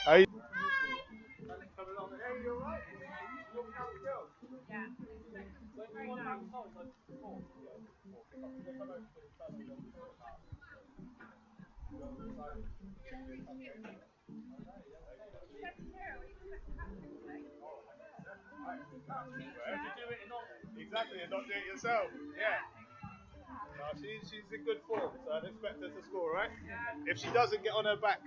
How you exactly, and not do it yourself. Yeah. No, she's in good form, so I'd expect her to score, right? If she doesn't get on her back.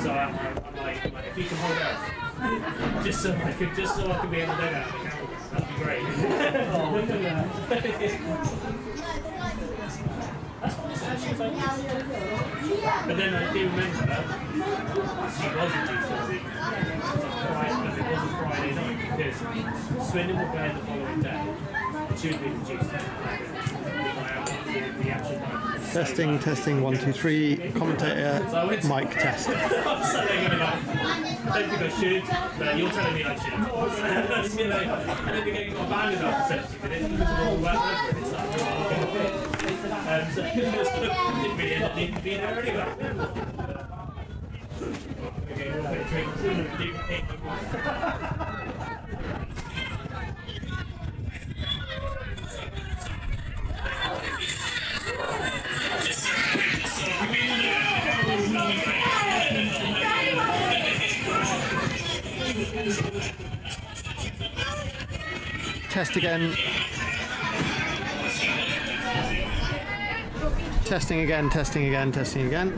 So I'm like, if you can hold out, just so I could be able to do that, that'd be great. That's what it's actually like. But then I do remember she was induced on the Friday, but it was a Friday night because Swindon were playing the following day and she would be induced. Testing, testing, 1, 2, 3. Commentator, mic test. So they're going to like, I don't think I should, but you're telling me I should. You know, and then the game got abandoned after 70 minutes because of all the work over it. It's like, oh, I'm going to fit. So it didn't really end up needing to be there anyway. Okay, we'll put a drink. Test again. Testing again, testing again, testing again.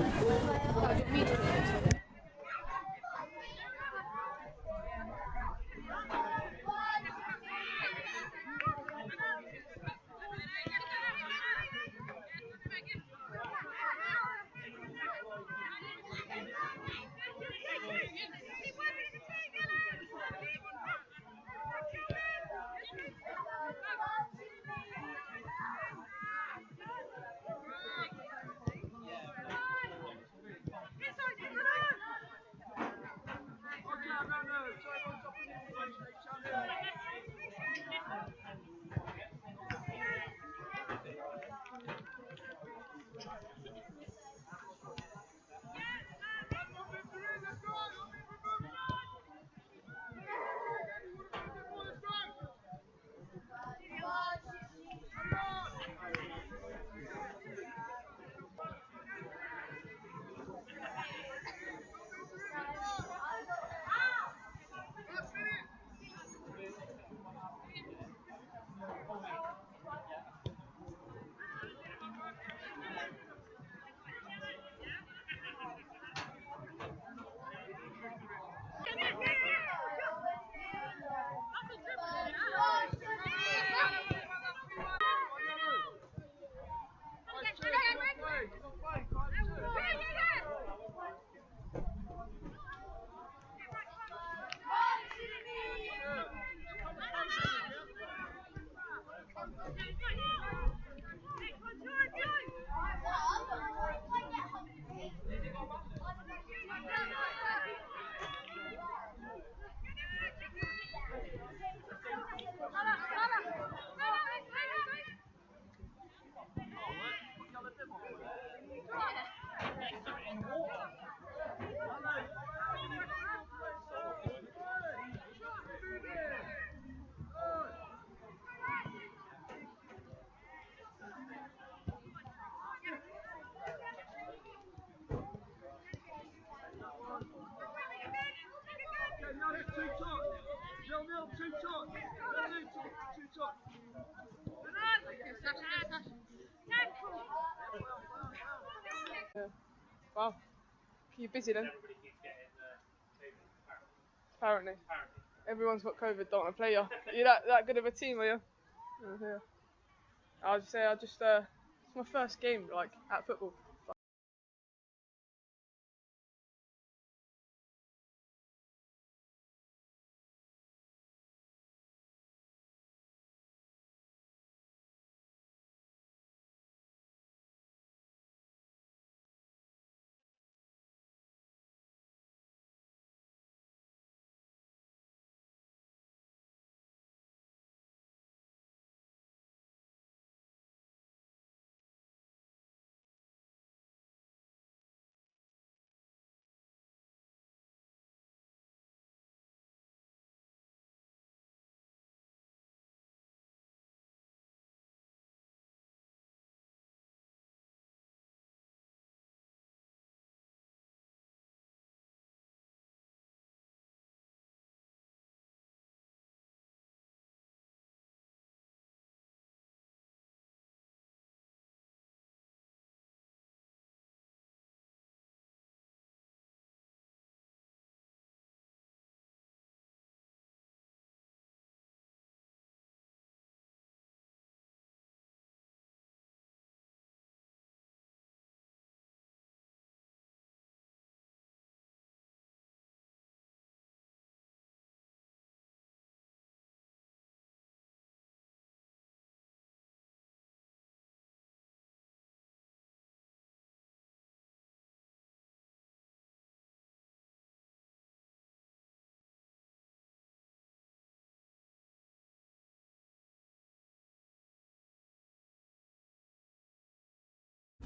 Wow. You're busy then? Apparently. Everyone's got COVID, don't want to play you. You're that good of a team, are you? Yeah. I'll just say, it's my first game, like, at football.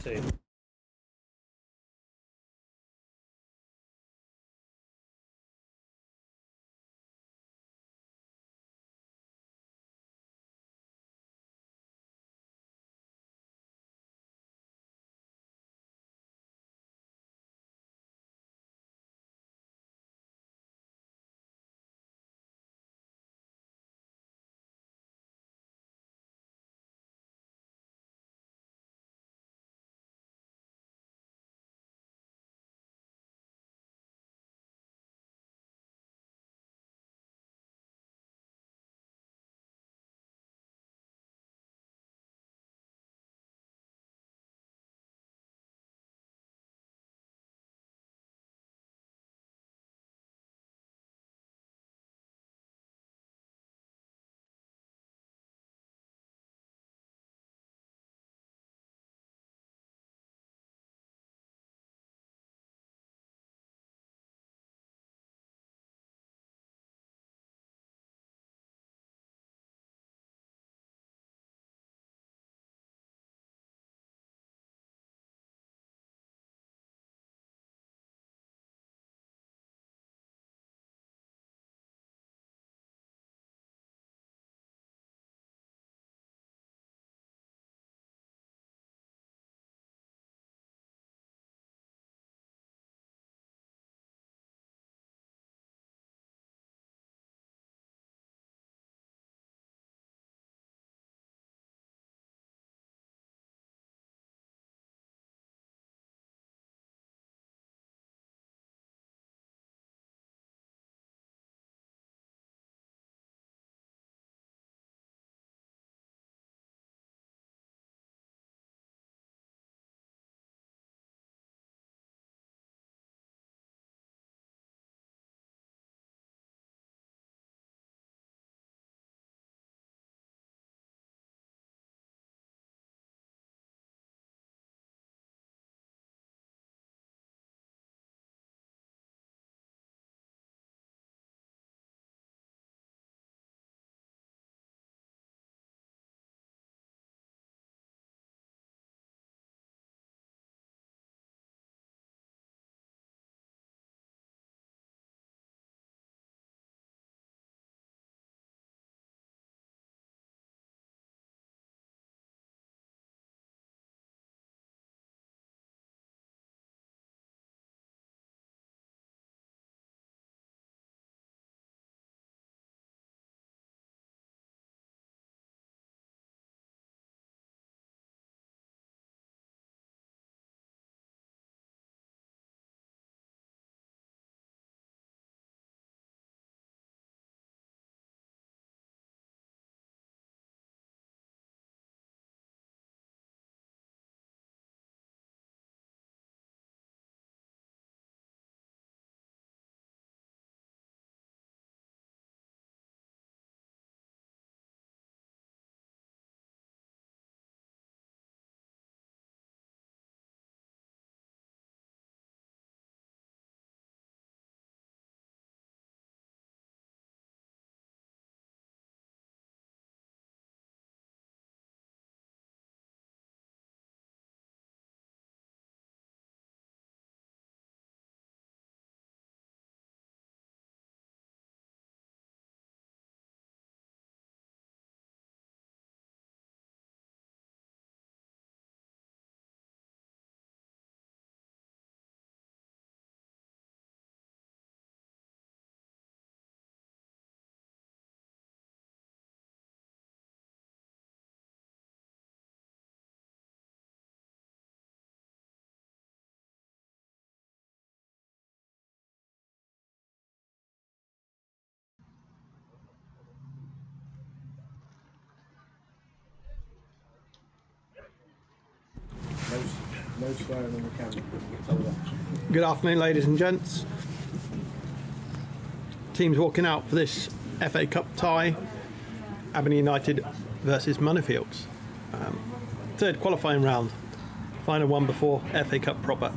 Two. No swearing on the camera. It's all that. Good afternoon, ladies and gents. Teams walking out for this FA Cup tie. Abingdon United versus Moneyfields. Third qualifying round. Final one before FA Cup proper.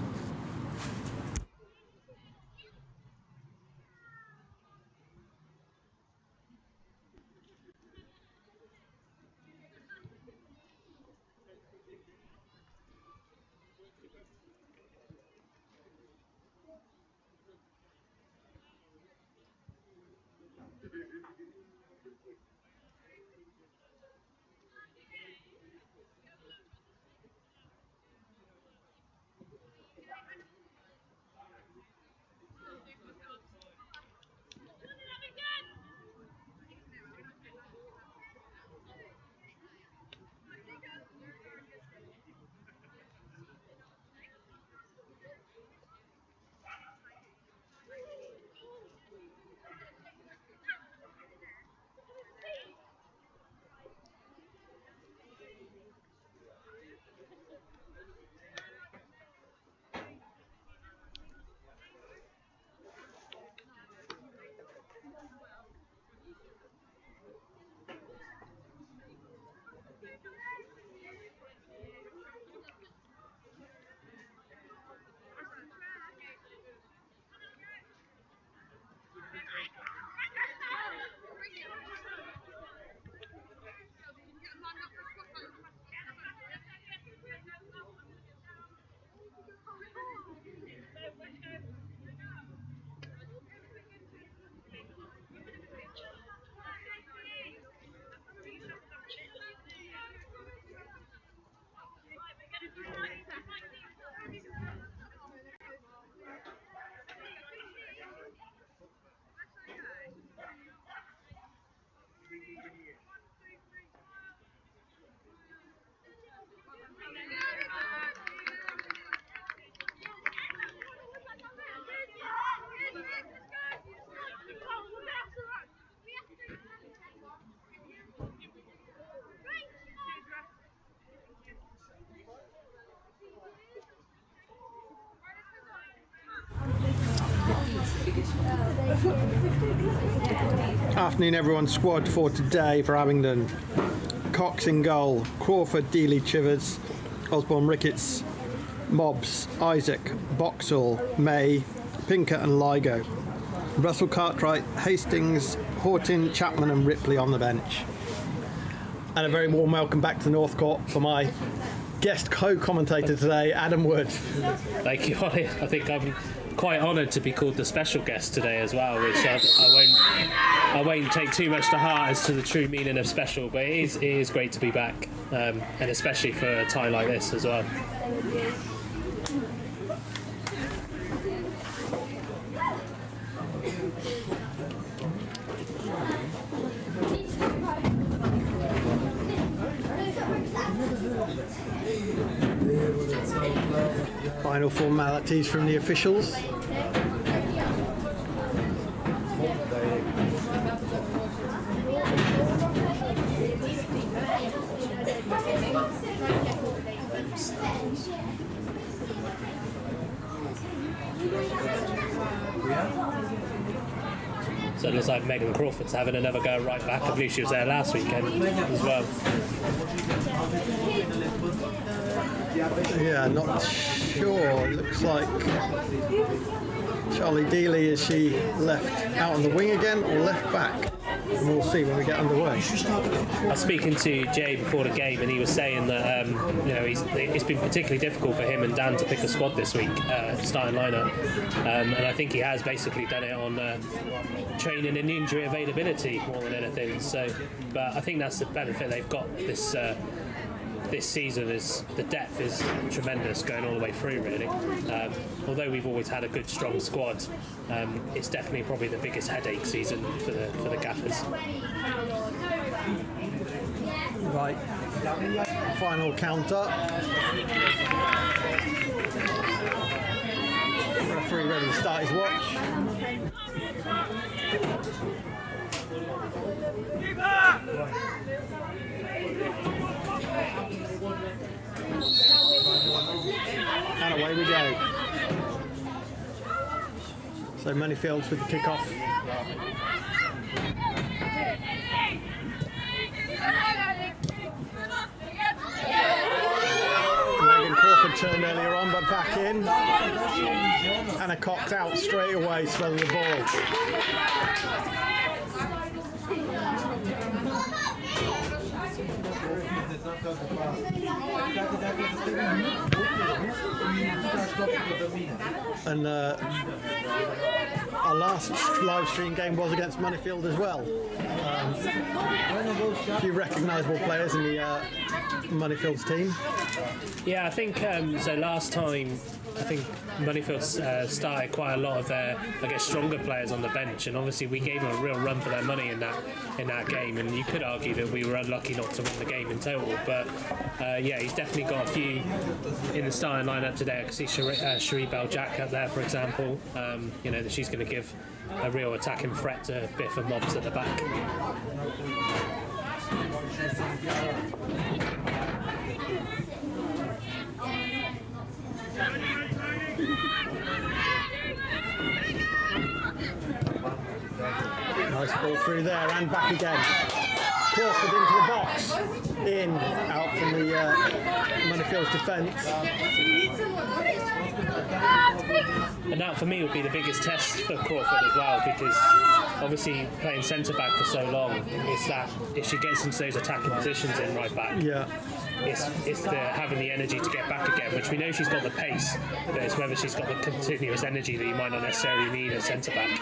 Afternoon, everyone. Squad for today for Abingdon: Cox in goal, Crawford, Dealey, Chivers, Osborne, Ricketts, Mobbs, Isaac, Boxall, May, Pinkett and Ligo. Russell, Cartwright, Hastings, Horton, Chapman and Ripley on the bench. And a very warm welcome back to Northcourt for my guest co-commentator today, Adam Wood. Thank you, Ollie. I think I'm quite honoured to be called the special guest today as well, which I won't take too much to heart as to the true meaning of special, but it is great to be back, and especially for a tie like this as well. Final formalities from the officials. So it looks like Megan Crawford's having another go right back. I believe she was there last weekend as well. Yeah, not sure. Looks like Charlie Dealey, is she left out on the wing again or left back? And we'll see when we get underway. I was speaking to Jay before the game, and he was saying that it's been particularly difficult for him and Dan to pick a squad this week, starting lineup, and I think he has basically done it on training and injury availability more than anything. So, but I think that's the benefit they've got this season, is the depth is tremendous going all the way through, really. Although we've always had a good strong squad, it's definitely probably the biggest headache season for the gaffers. Right, final counter. Referee ready to start his watch. And away we go. So Moneyfields with the kick-off. Megan Crawford turned earlier on, but back in. Anna Cox out straight away, swelling the ball. And our last live stream game was against Moneyfield as well. A few recognisable players in the Moneyfield's team. Yeah, I think so. Last time, I think Moneyfield started quite a lot of their, I guess, stronger players on the bench, and obviously we gave them a real run for their money in that game. And you could argue that we were unlucky not to win the game in total. But yeah, he's definitely got a few in the starting lineup today. I can see Cherie Bell-Jack up there, for example. That she's going to give a real attacking threat to Biff and Mobbs at the back. Nice ball through there and back again. Crawford into the box. In, out from the Moneyfield's defence. And that for me would be the biggest test for Crawford as well, because obviously playing centre back for so long, it's that if she gets into those attacking positions in right back, yeah, it's the having the energy to get back again, which we know she's got the pace, but it's whether she's got the continuous energy that you might not necessarily need at centre back.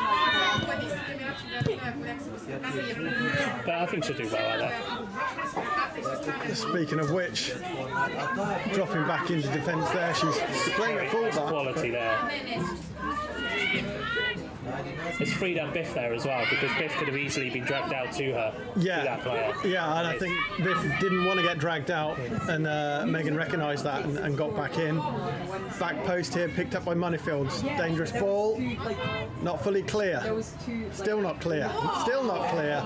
But I think she'll do well at that. Speaking of which, dropping back into defence there, she's playing at fullback. Quality there. It's freed up Biff there as well, because Biff could have easily been dragged out to her. Yeah, to that player. Yeah, and I think Biff didn't want to get dragged out, and Megan recognised that and got back in. Back post here, picked up by Moneyfields. Dangerous ball, not fully clear. Still not clear. Still not clear.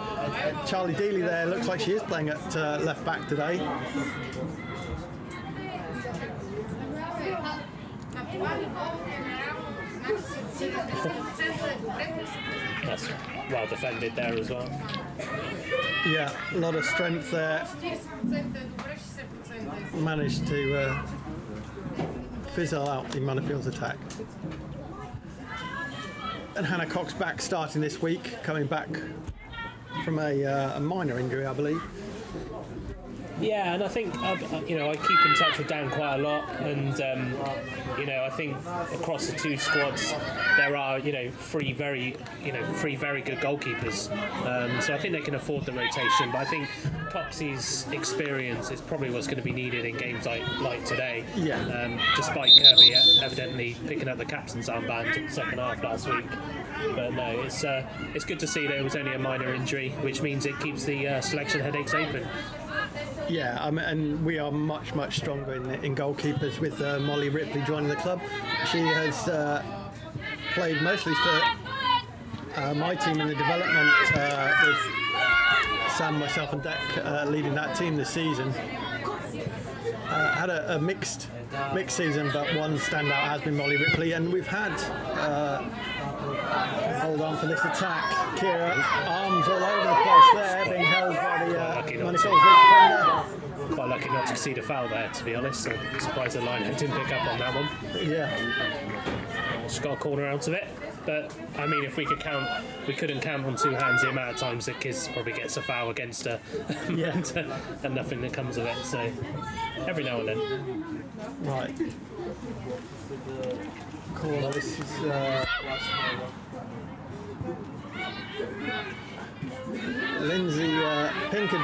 Charlie Dealey there, looks like she is playing at left back today. That's well defended there as well. Yeah, a lot of strength there. Managed to fizzle out the Moneyfields attack. And Hannah Cox back starting this week, coming back from a minor injury, I believe. Yeah, and I think I keep in touch with Dan quite a lot, and I think across the two squads there are three very good goalkeepers. So I think they can afford the rotation, but I think Coxey's experience is probably what's going to be needed in games like today. Yeah. Despite Kirby evidently picking up the captain's armband in the second half last week. But no, it's good to see that it was only a minor injury, which means it keeps the selection headaches open. Yeah, and we are much stronger in goalkeepers with Molly Ripley joining the club. She has played mostly for my team in the development with Sam, myself and Dec leading that team this season. Had a mixed season, but one standout has been Molly Ripley, and we've had hold on for this attack. Kira, arms all over the place there, being held by the Moneyfields defender. Quite lucky not to see the foul there, to be honest. I'm surprised the line didn't pick up on that one. Yeah. Just got a corner out of it. But, I mean, if we couldn't count on two hands the amount of times that Kiz probably gets a foul against her and nothing that comes of it. So, every now and then. Right. Cool. This is... Lindsay Pinker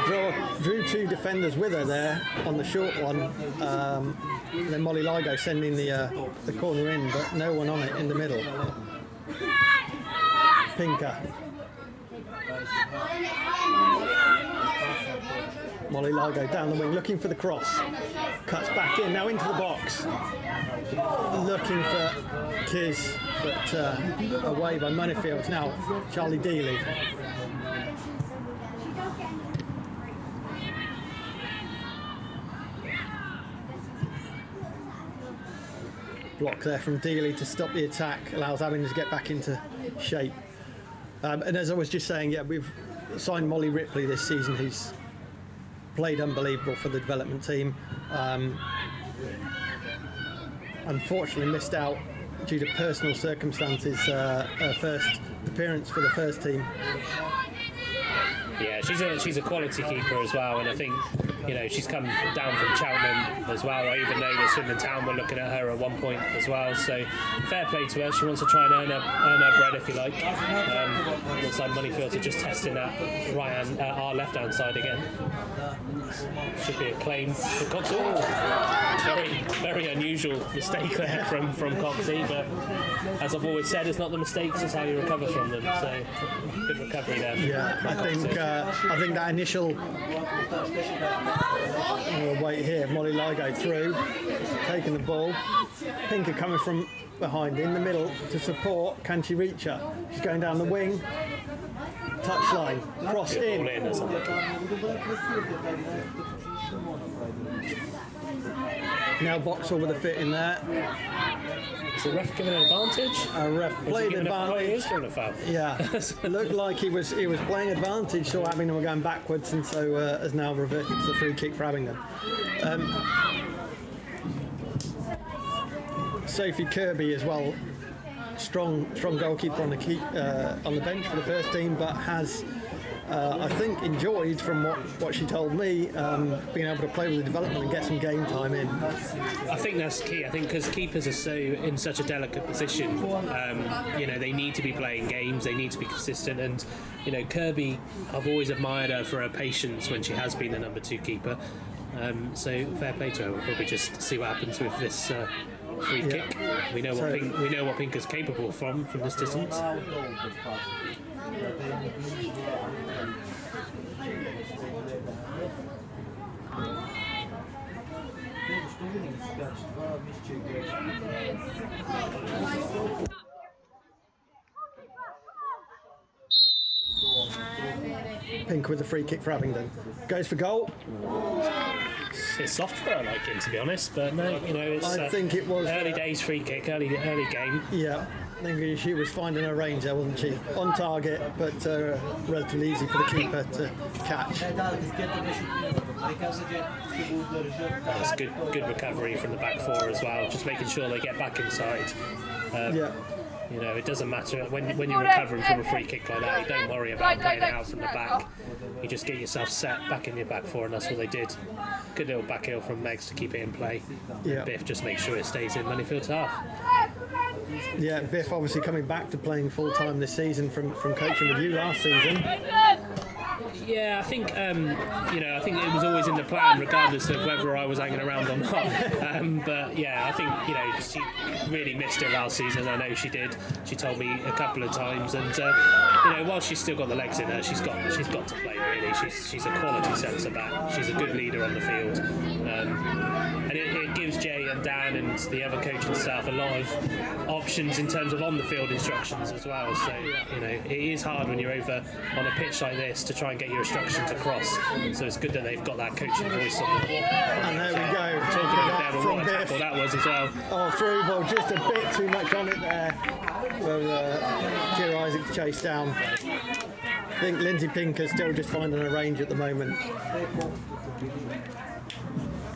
drew two defenders with her there on the short one. Then Molly Ligo sending the corner in, but no one on it in the middle. Pinker. Molly Ligo down the wing, looking for the cross. Cuts back in, now into the box. Looking for Kiz, but away by Moneyfields. Now Charlie Dealey. Block there from Dealey to stop the attack, allows Abingdon to get back into shape. And as I was just saying, yeah, we've signed Molly Ripley this season, who's played unbelievable for the development team. Unfortunately missed out due to personal circumstances, her first appearance for the first team. Yeah, she's a quality keeper as well, and I think she's come down from Cheltenham as well. I even know that Swindon Town were looking at her at one point as well. So fair play to her. She wants to try and earn her bread, if you like. Looks like Moneyfields are just testing that our left hand side again. Should be a claim for Coxey. Very, very unusual mistake there from Coxey, but as I've always said, it's not the mistakes, it's how you recover from them. So good recovery there. Yeah, I think that initial wait here, Molly Ligo through, taking the ball. Pinker coming from behind in the middle to support. Can she reach her? She's going down the wing. Touchline, cross in. Now Boxall with a fit in there. Is the ref giving an advantage? A ref played advantage. Yeah, it looked like he was playing advantage, so Abingdon were going backwards, and so has now reverted to the free kick for Abingdon. Sophie Kirby as well, strong goalkeeper on the bench for the first team, but has I think enjoyed, from what she told me, being able to play with the development and get some game time in. I think that's key. I think because keepers are in such a delicate position, they need to be playing games, they need to be consistent, and Kirby, I've always admired her for her patience when she has been the number 2 keeper. So fair play to her. We'll probably just see what happens with this free kick. We know what Pinker's capable from this distance. Pink with a free kick for Abingdon. Goes for goal. It's soft for her liking, to be honest, but no, it's I think it was early days free kick, early game. Yeah, I think she was finding her range there, wasn't she? On target, but relatively easy for the keeper to catch. That's good recovery from the back four as well, just making sure they get back inside. You know, it doesn't matter when you're recovering from a free kick like that. You don't worry about playing it out from the back. You just get yourself set back in your back four, and that's what they did. Good little back heel from Megs to keep it in play. Yeah. Biff just makes sure it stays in Moneyfields half. Yeah, Biff obviously coming back to playing full time this season from coaching with you last season. Yeah, I think I think it was always in the plan, regardless of whether I was hanging around or not. But yeah, I think she really missed it last season. I know she did. She told me a couple of times, and while she's still got the legs in her, she's got to play. Really, she's a quality centre back. She's a good leader on the field, and it gives Jay and Dan and the other coaching staff a lot of options in terms of on the field instructions as well. So it is hard when you're over on a pitch like this to try and get your instructions across. So it's good that they've got that coaching voice on the ball. And there we go. Talking about what a tackle that was as well. Oh, through ball, just a bit too much on it there for Kira Isaac to chase down. I think Lindsay Pinker's still just finding her range at the moment.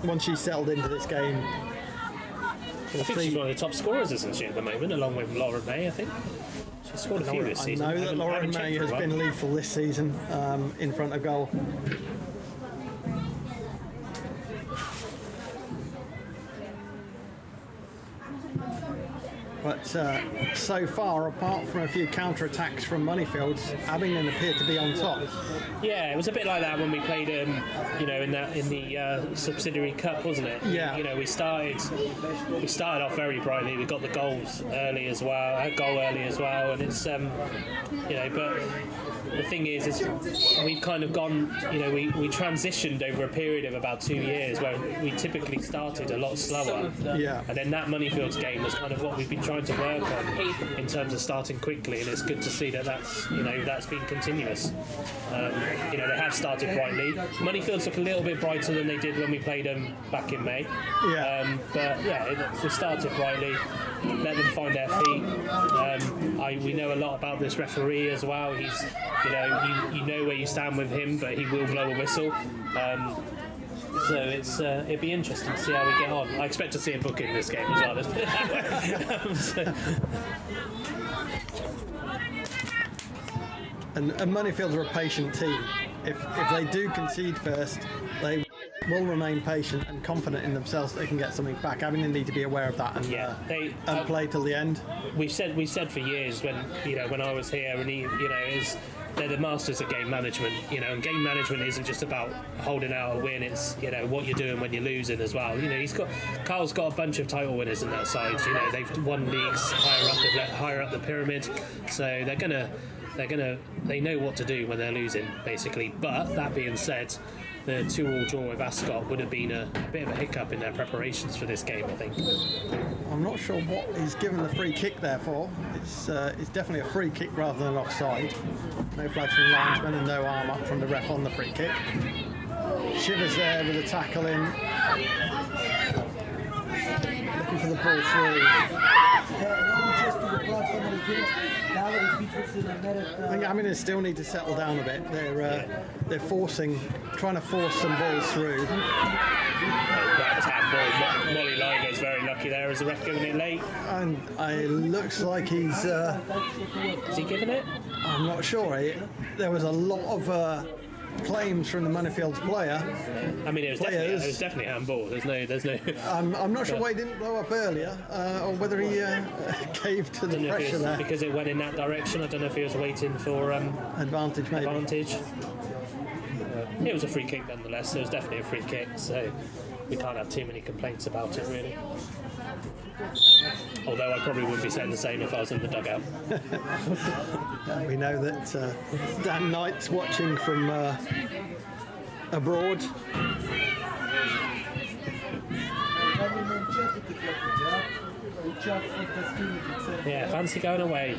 Once she's settled into this game. I think she's one of the top scorers, isn't she, at the moment, along with Lauren May, I think. She's scored a few this season. I know that Lauren May has been lethal this season in front of goal. But so far, apart from a few counter-attacks from Moneyfields, Abingdon appeared to be on top. Yeah, it was a bit like that when we played, in the subsidiary cup, wasn't it? Yeah. We started off very brightly. We got the goals early as well, and it's but the thing is we've kind of gone, we transitioned over a period of about 2 years where we typically started a lot slower. Yeah. And then that Moneyfields game was kind of what we've been trying to work on in terms of starting quickly, and it's good to see that's been continuous. They have started brightly. Moneyfields look a little bit brighter than they did when we played them back in May. Yeah. We started brightly, let them find their feet. We know a lot about this referee as well. He's, you know where you stand with him, but he will blow a whistle. So it'd be interesting to see how we get on. I expect to see a book in this game as well. And Moneyfields are a patient team. If they do concede first, they will remain patient and confident in themselves that they can get something back. I mean, they need to be aware of that and play till the end. We said for years when I was here, and they're the masters of game management, and game management isn't just about holding out a win, it's what you're doing when you're losing as well. Carl's got a bunch of title winners in that side. They've won leagues higher up the pyramid, so they know what to do when they're losing, basically. But that being said, the 2-2 draw with Ascot would have been a bit of a hiccup in their preparations for this game, I think. I'm not sure what he's given the free kick there for. It's definitely a free kick rather than offside. No flags from the linesman and no arm up from the ref on the free kick. Shivers there with a tackle in. Looking for the ball through. I think Abingdon still need to settle down a bit. They're trying to force some balls through. That was handball. Molly Liger's very lucky there. Is the ref giving it late? And it looks like he's. Is he giving it? I'm not sure. There was a lot of claims from the Moneyfields player. I mean, it was definitely handball. There's no. I'm not sure why he didn't blow up earlier, or whether he caved to the pressure there. Because it went in that direction. I don't know if he was waiting for advantage, maybe. It was a free kick nonetheless. It was definitely a free kick. So we can't have too many complaints about it, really. Although I probably wouldn't be saying the same if I was in the dugout. We know that Dan Knight's watching from abroad. Yeah, fancy going away.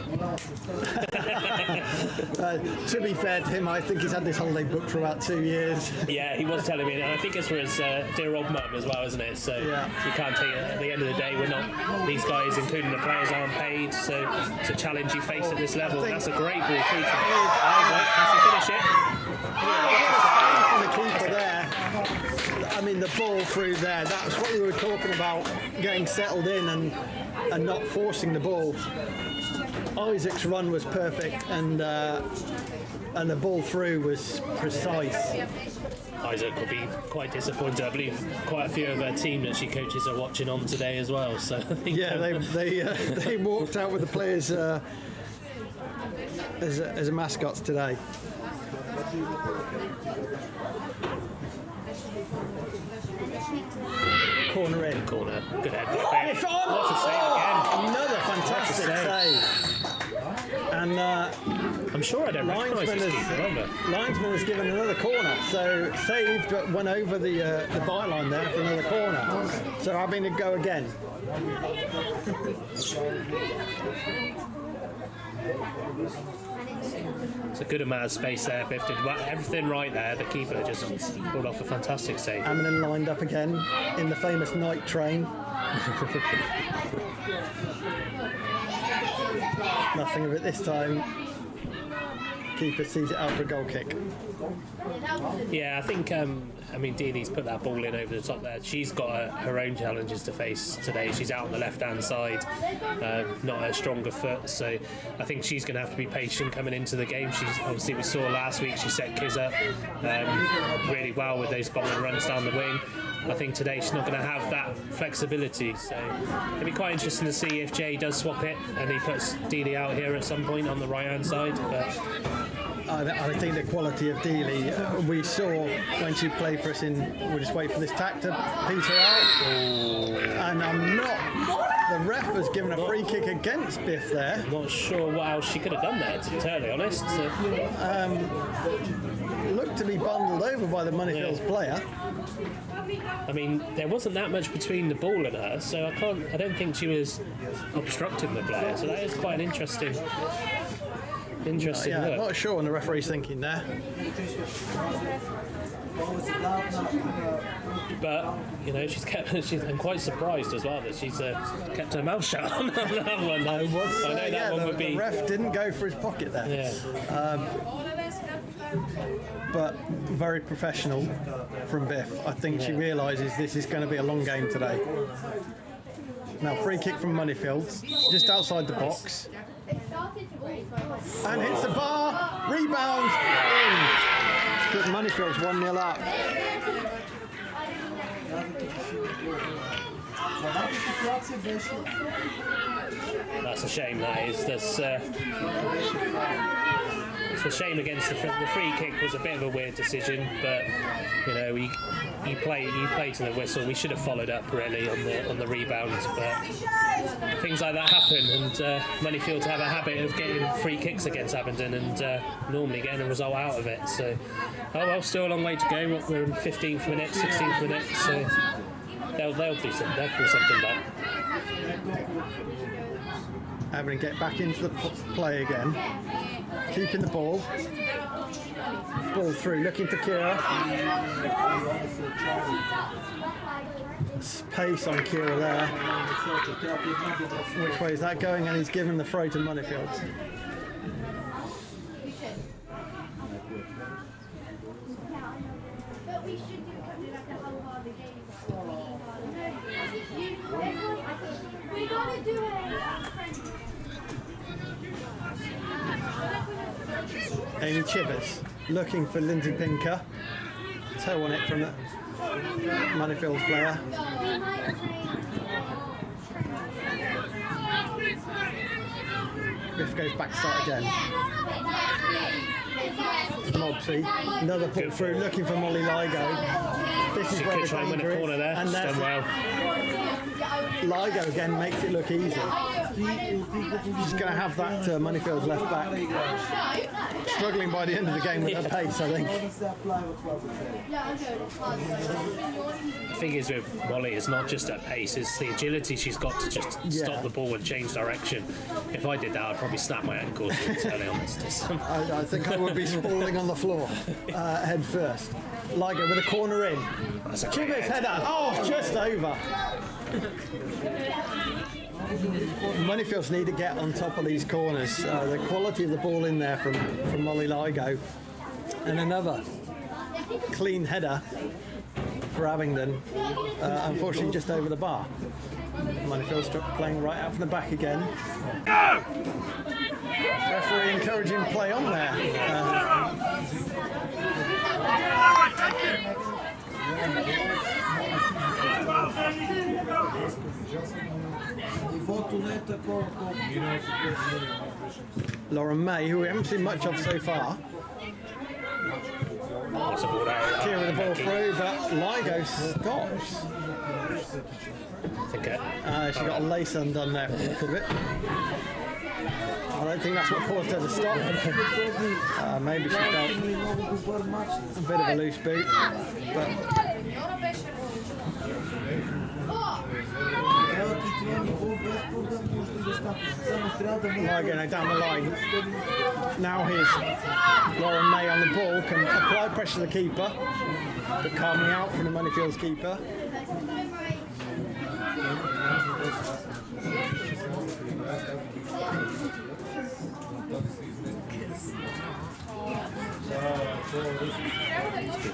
To be fair to him, I think he's had this holiday booked for about 2 years. Yeah, he was telling me, and I think it's for his dear old mum as well, isn't it? So Yeah. you can't take it. At the end of the day, we're not, these guys, including the players, aren't paid. So it's a challenge you face at this level. think- That's a great ball through to Isaac. Can she finish it? From the keeper there. I mean, the ball through there, that's what we were talking about, getting settled in and not forcing the ball. Isaac's run was perfect, and the ball through was precise. Isaac will be quite disappointed. I believe quite a few of her team that she coaches are watching on today as well. So I think, Yeah, they walked out with the players as mascots today. Corner in. corner. Good head. It's on! What a save again. Another fantastic What a save. And I'm sure I don't recognise this keeper either. linesman has given another corner, so saved but went over the byline there for another corner. So having to go again. It's a good amount of space there. Biff did everything right there. The keeper just pulled off a fantastic save. Abingdon lined up again in the famous night train. Nothing of it this time. Keeper sees it out for a goal kick. Yeah, I think, Dealey's put that ball in over the top there. She's got her own challenges to face today. She's out on the left-hand side, not her stronger foot, so I think she's going to have to be patient coming into the game. Obviously, we saw last week she set Kiz up really well with those bombing runs down the wing. I think today she's not going to have that flexibility, so it'll be quite interesting to see if Jay does swap it and he puts Dealey out here at some point on the right-hand side. But I think the quality of Dealey, we saw when she played for us we'll just wait for this tack to peter out. And the ref has given a free kick against Biff there. I'm not sure what else she could have done there, to be totally honest. So, Looked to be bundled over by the Moneyfields player. I mean, there wasn't that much between the ball and her, so I don't think she was obstructing the player. So that is quite an interesting Yeah, look. not sure what the referee's thinking there. But I'm quite surprised as well that she's kept her mouth shut on that one. I know that one would be. The ref didn't go for his pocket there. Yeah. But very professional from Biff. I think she realises this is going to be a long game today. Now, free kick from Moneyfields, just outside the box. And hits the bar, rebound, in. It's good, Moneyfields 1-0 up. That's a shame, that is. It's a shame against the free kick was a bit of a weird decision, but you play to the whistle. We should have followed up really on the rebounds, but things like that happen, and Moneyfields have a habit of getting free kicks against Abingdon and normally getting a result out of it. So, still a long way to go. We're in 15th minute, 16th minute, so they'll do something. They'll pull something back. Abingdon get back into the play again, keeping the ball. Ball through, looking for Kira. Pace on Kira there. Which way is that going? And he's given the throw to Moneyfields. Amy Chivers looking for Lindsay Pinker. Toe on it from the Moneyfields player. Biff goes back to start again. Mobsy, another pull through, looking for Molly Ligo. This is where the try and win a corner there. And She's done well. Ligo again makes it look easy. She's going to have that Moneyfields left back struggling by the end of the game with her pace, I think. The thing is with Molly, it's not just her pace, it's the agility she's got to just stop the ball and change direction. If I did that, I'd probably snap my ankle, to be totally honest. I think I would be sprawling on the floor head first. Ligo with a corner in. Chivers header. Oh, just over. Moneyfields need to get on top of these corners. The quality of the ball in there from Molly Ligo. And another clean header for Abingdon. Unfortunately, just over the bar. Moneyfields playing right out from the back again. Referee encouraging play on there. Lauren May, who we haven't seen much of so far. Clear with the ball through, but Ligo stops. She got a lace undone there from the look of it. I don't think that's what caused her to stop. Maybe she felt a bit of a loose boot. But Ligo down the line. Now here's Lauren May on the ball, can apply pressure to the keeper, but calmly out from the Moneyfields keeper.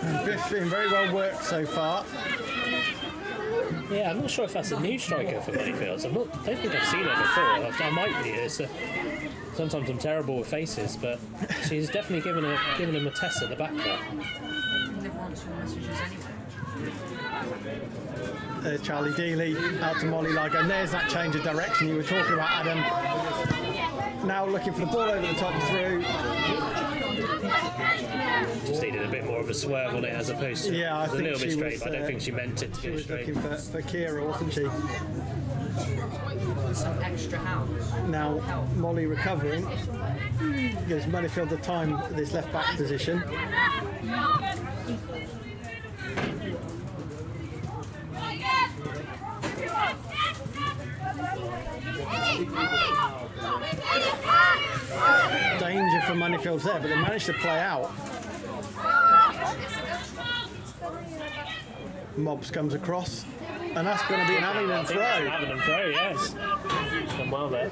And Biff's been very well worked so far. Yeah, I'm not sure if that's a new striker for Moneyfields. I don't think I've seen her before. I might be. Sometimes I'm terrible with faces, but she's definitely given him a test at the back there. There's Charlie Dealey out to Molly Ligo, and there's that change of direction you were talking about, Adam. Now looking for the ball over the top through. Just needed a bit more of a swerve on it as opposed to I a think little bit she straight, was, but I don't think she meant it to go straight. Looking for Kira, wasn't she? Some extra help. Now Molly recovering. Gives Moneyfield the time at this left back position. Danger for Moneyfields there, but they managed to play out. Mobs comes across, and that's going to be an Abingdon throw. Abingdon throw, yes. Done well there.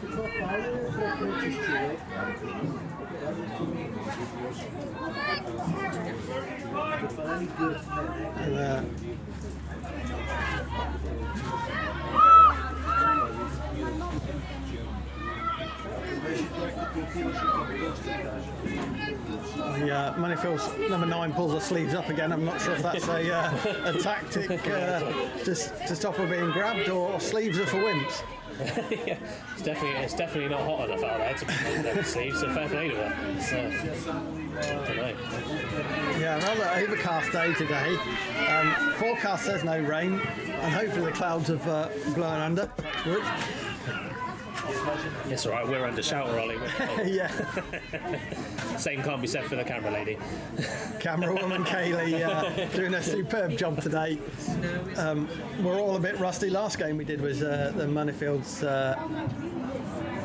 And, Moneyfields number 9 pulls her sleeves up again. I'm not sure if that's a tactic to stop her being grabbed, or sleeves are for wimps. Yeah, it's definitely not hot enough out there to pull down the sleeves, so fair play to her. I don't know. Yeah, rather overcast day today. Forecast says no rain, and hopefully the clouds have blown under. Good. It's alright, we're under shelter, Ollie. Yeah. Same can't be said for the camera lady. Camera woman Kaylee doing a superb job today. We're all a bit rusty. Last game we did was the Moneyfields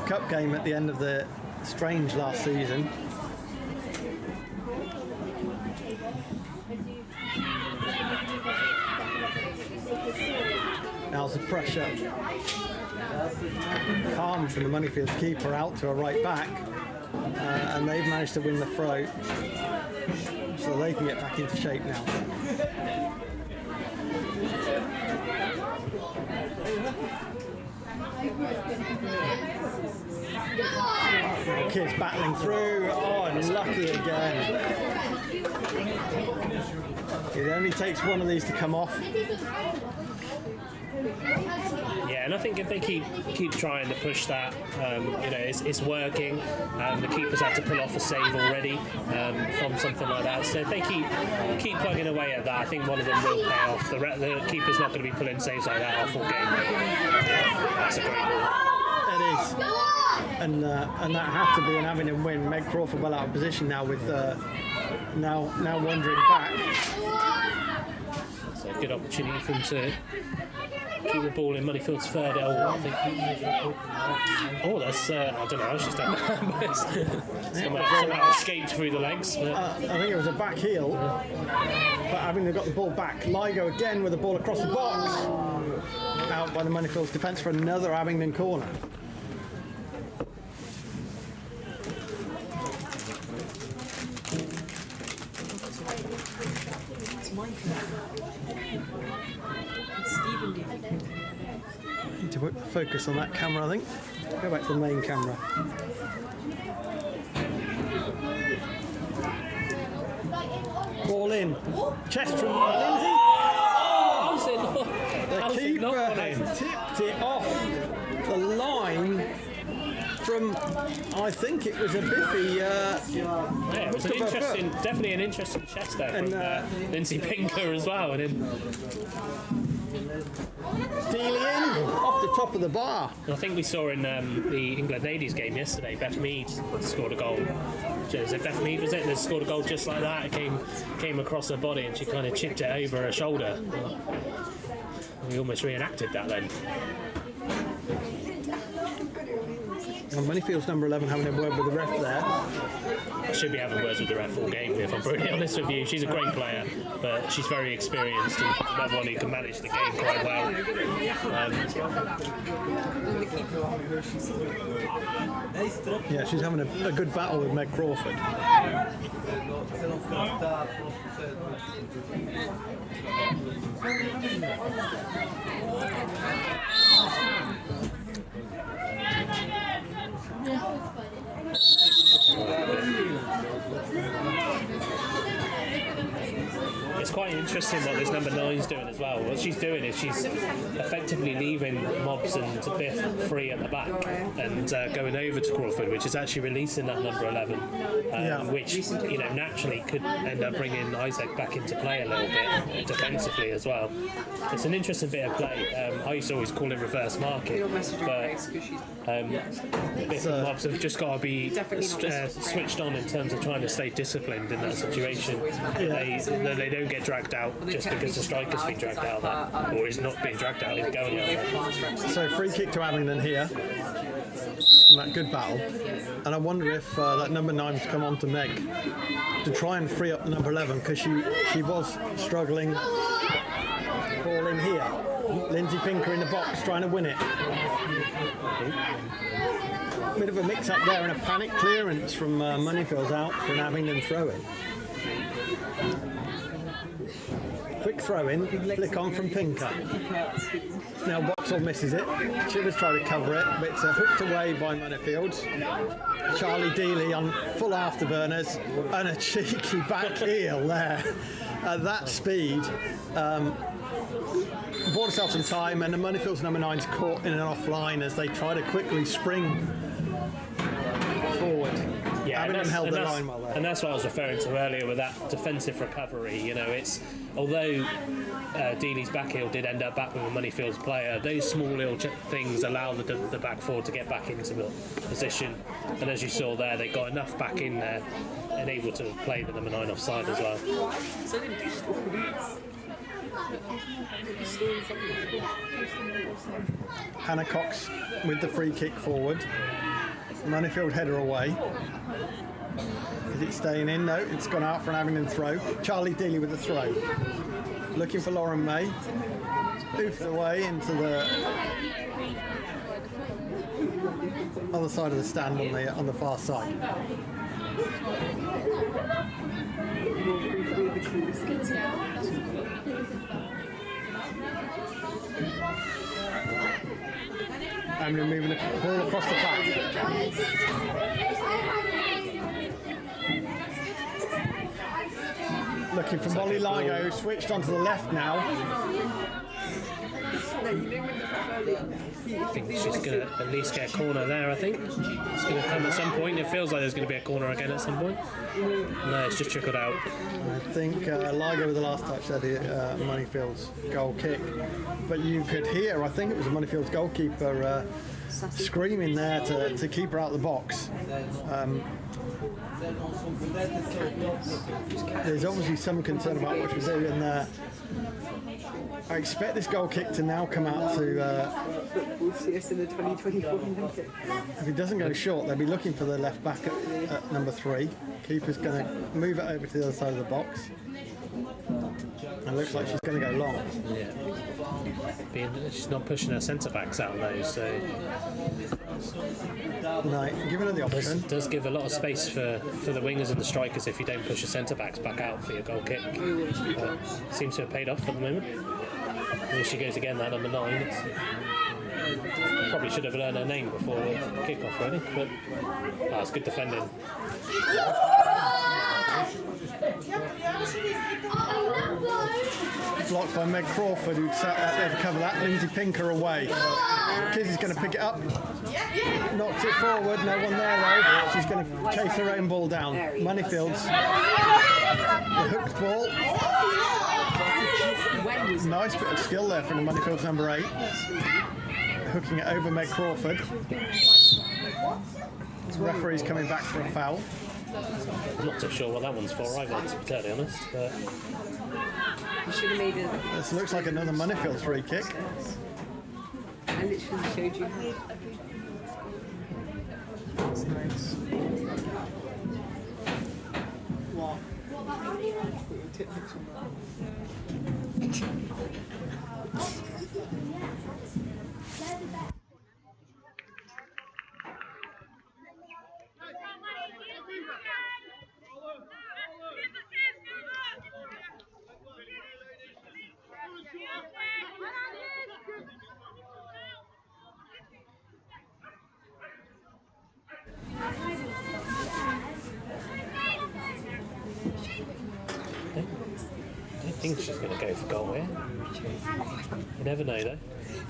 Cup game at the end of the Strange last season. Now's the pressure. Calm from the Moneyfields keeper out to a right back, and they've managed to win the throw, so they can get back into shape now. Kids battling through. Oh, unlucky again. It only takes one of these to come off. Yeah, and I think if they keep trying to push that, it's working. The keepers had to pull off a save already from something like that. So if they keep plugging away at that, I think one of them will pay off. The keeper's not going to be pulling saves like that off all game. That's a great ball. It is. And that had to be an Abingdon win. Meg Crawford well out of position now with now wandering back. So good opportunity for him to keep the ball in Moneyfields' third elbow, I think. Oh, that's, I don't know how she's done that. Somehow escaped through the legs. But I think it was a back heel. But Abingdon got the ball back. Ligo again with the ball across the box. Out by the Moneyfields defence for another Abingdon corner. Need to focus on that camera, I think. Go back to the main camera. Ball in. Chest from Lindsay. The keeper has tipped it off the line from, I think it was a biffy. yeah, it was definitely an interesting chest there from Lindsay Pinker as well. And then Dealing off the top of the bar. I think we saw in the England ladies game yesterday, Beth Mead scored a goal. Was it Beth Mead, was it? That scored a goal just like that. It came across her body and she kind of chipped it over her shoulder. We almost reenacted that then. And Moneyfields number 11 having a word with the ref there. I should be having words with the ref all game, if I'm brutally honest with you. She's a great player, but she's very experienced and another one who can manage the game quite well. Yeah, she's having a good battle with Meg Crawford. It's quite interesting what this number 9's doing as well. What she's doing is she's effectively leaving Mobs and Biff free at the back and going over to Crawford, which is actually releasing that number 11, which naturally could end up bringing Isaac back into play a little bit defensively as well. It's an interesting bit of play. I used to always call it reverse market, but Biff and Mobs have just got to be switched on in terms of trying to stay disciplined in that situation. They don't get dragged out just because the striker's been dragged out or is not being dragged out, is going out. So free kick to Abingdon here. And that good battle. And I wonder if that number 9's come on to Meg to try and free up the number 11 because she was struggling. Ball in here. Lindsay Pinker in the box trying to win it. Bit of a mix up there and a panic clearance from Moneyfields out for an Abingdon throw-in. Quick throw-in, flick on from Pinker. Now Boxall misses it. Chivers try to cover it, but it's hooked away by Moneyfields. Charlie Dealey on full afterburners and a cheeky back heel there. At that speed, bought herself some time, and the Moneyfields number 9's caught in an offline as they try to quickly spring forward. Yeah, Abingdon held the line well there. And that's what I was referring to earlier with that defensive recovery. It's although Dealey's back heel did end up back with a Moneyfields player, those small little things allow the back four to get back into the position. And as you saw there, they got enough back in there and able to play the number 9 offside as well. Hannah Cox with the free kick forward. Moneyfield header away. Is it staying in? No, it's gone out for an Abingdon throw. Charlie Dealey with the throw. Looking for Lauren May. Oofed away into the other side of the stand on the far side. Abingdon moving the ball across the back. Looking for Molly Ligo, who switched onto the left now. I think she's going to at least get a corner there, I think. It's going to come at some point. It feels like there's going to be a corner again at some point. No, it's just trickled out. I think Ligo with the last touch there, the Moneyfields goal kick. But you could hear, I think it was the Moneyfields goalkeeper screaming there to keep her out of the box. There's obviously some concern about what she's doing there. I expect this goal kick to now come out to... Football, see us in the 2024 Olympics. If it doesn't go short, they'll be looking for the left back at number 3. Keeper's going to move it over to the other side of the box. It looks like she's going to go long. Yeah. She's not pushing her centre-backs out though, so... No, giving her the option. Does give a lot of space for the wingers and the strikers if you don't push your centre-backs back out for your goal kick. Seems to have paid off for the moment. Here she goes again, that number 9. Probably should have learned her name before the kick-off really, but it's good defending. Blocked by Meg Crawford, who sat out there to cover that. Lindsay Pinker away. Kizzy's going to pick it up. Knocks it forward. No one there though. She's going to chase her own ball down. Moneyfields. The hooked ball. Nice bit of skill there from the Moneyfields number 8. Hooking it over Meg Crawford. The referee's coming back for a foul. I'm not too sure what that one's for either, to be totally honest. But Should have made it. This looks like another Moneyfields free kick. I literally showed you how. That's nice. What? Put your tit pics on that. I think she's going to go for goal here. You never know though.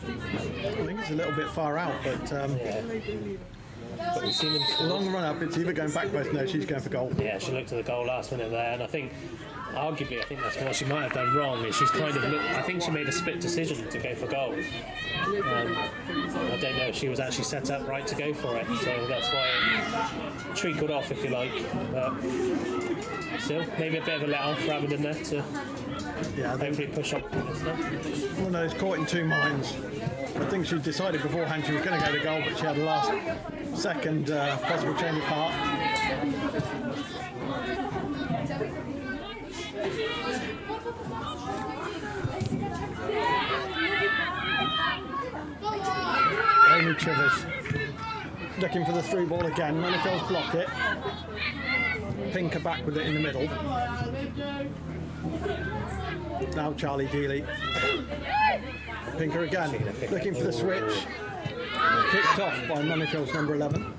I think it's a little bit far out, but But we've seen them long run up. It's either going back post. No, she's going for goal. Yeah, she looked at the goal last minute there, and I think, arguably, I think that's what she might have done wrong. Is she's kind of I think she made a split decision to go for goal. I don't know if she was actually set up right to go for it, so that's why it treacled off, if you like. But still, maybe a bit of a let off for Abingdon there to hopefully push on. One of those caught in two minds. I think she decided beforehand she was going to go to goal, but she had a last second possible change of heart. Amy Chivers looking for the through ball again. Moneyfields block it. Pinker back with it in the middle. Now Charlie Dealey. Pinker again, looking for the switch. Picked off by Moneyfields number 11.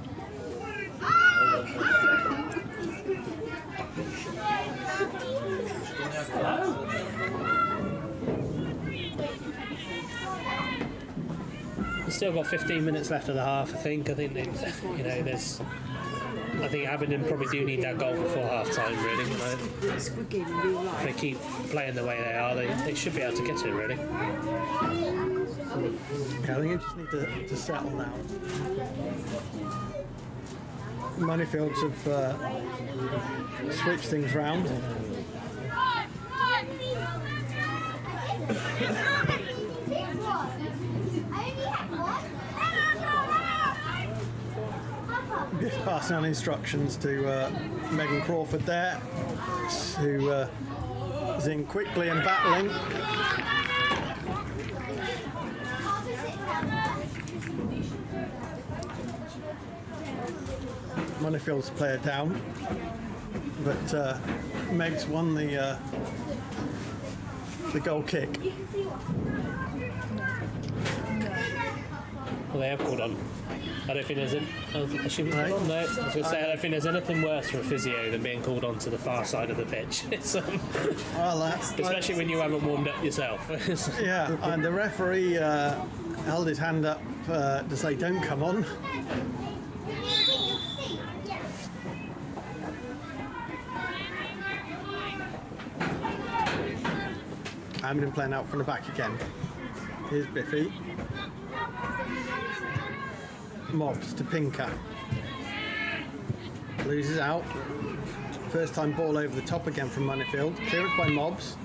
We've still got 15 minutes left of the half. I think there's. I think Abingdon probably do need that goal before half time, really. If they keep playing the way they are, they should be able to get it, really. Okay, I think you just need to settle now. Moneyfields have switched things round. Just passing on instructions to Megan Crawford there, who is in quickly and battling. Moneyfields player down, but Meg's won the goal kick. Well, they have called on. I don't think there's has she been called on? No, I was going to say I don't think there's anything worse for a physio than being called on to the far side of the pitch. Well, especially when you haven't warmed up yourself. Yeah, and the referee held his hand up to say don't come on. Abingdon playing out from the back again. Here's Biffy. Mobs to Pinker. Loses out. First time ball over the top again from Moneyfield. Clearance by Mobs.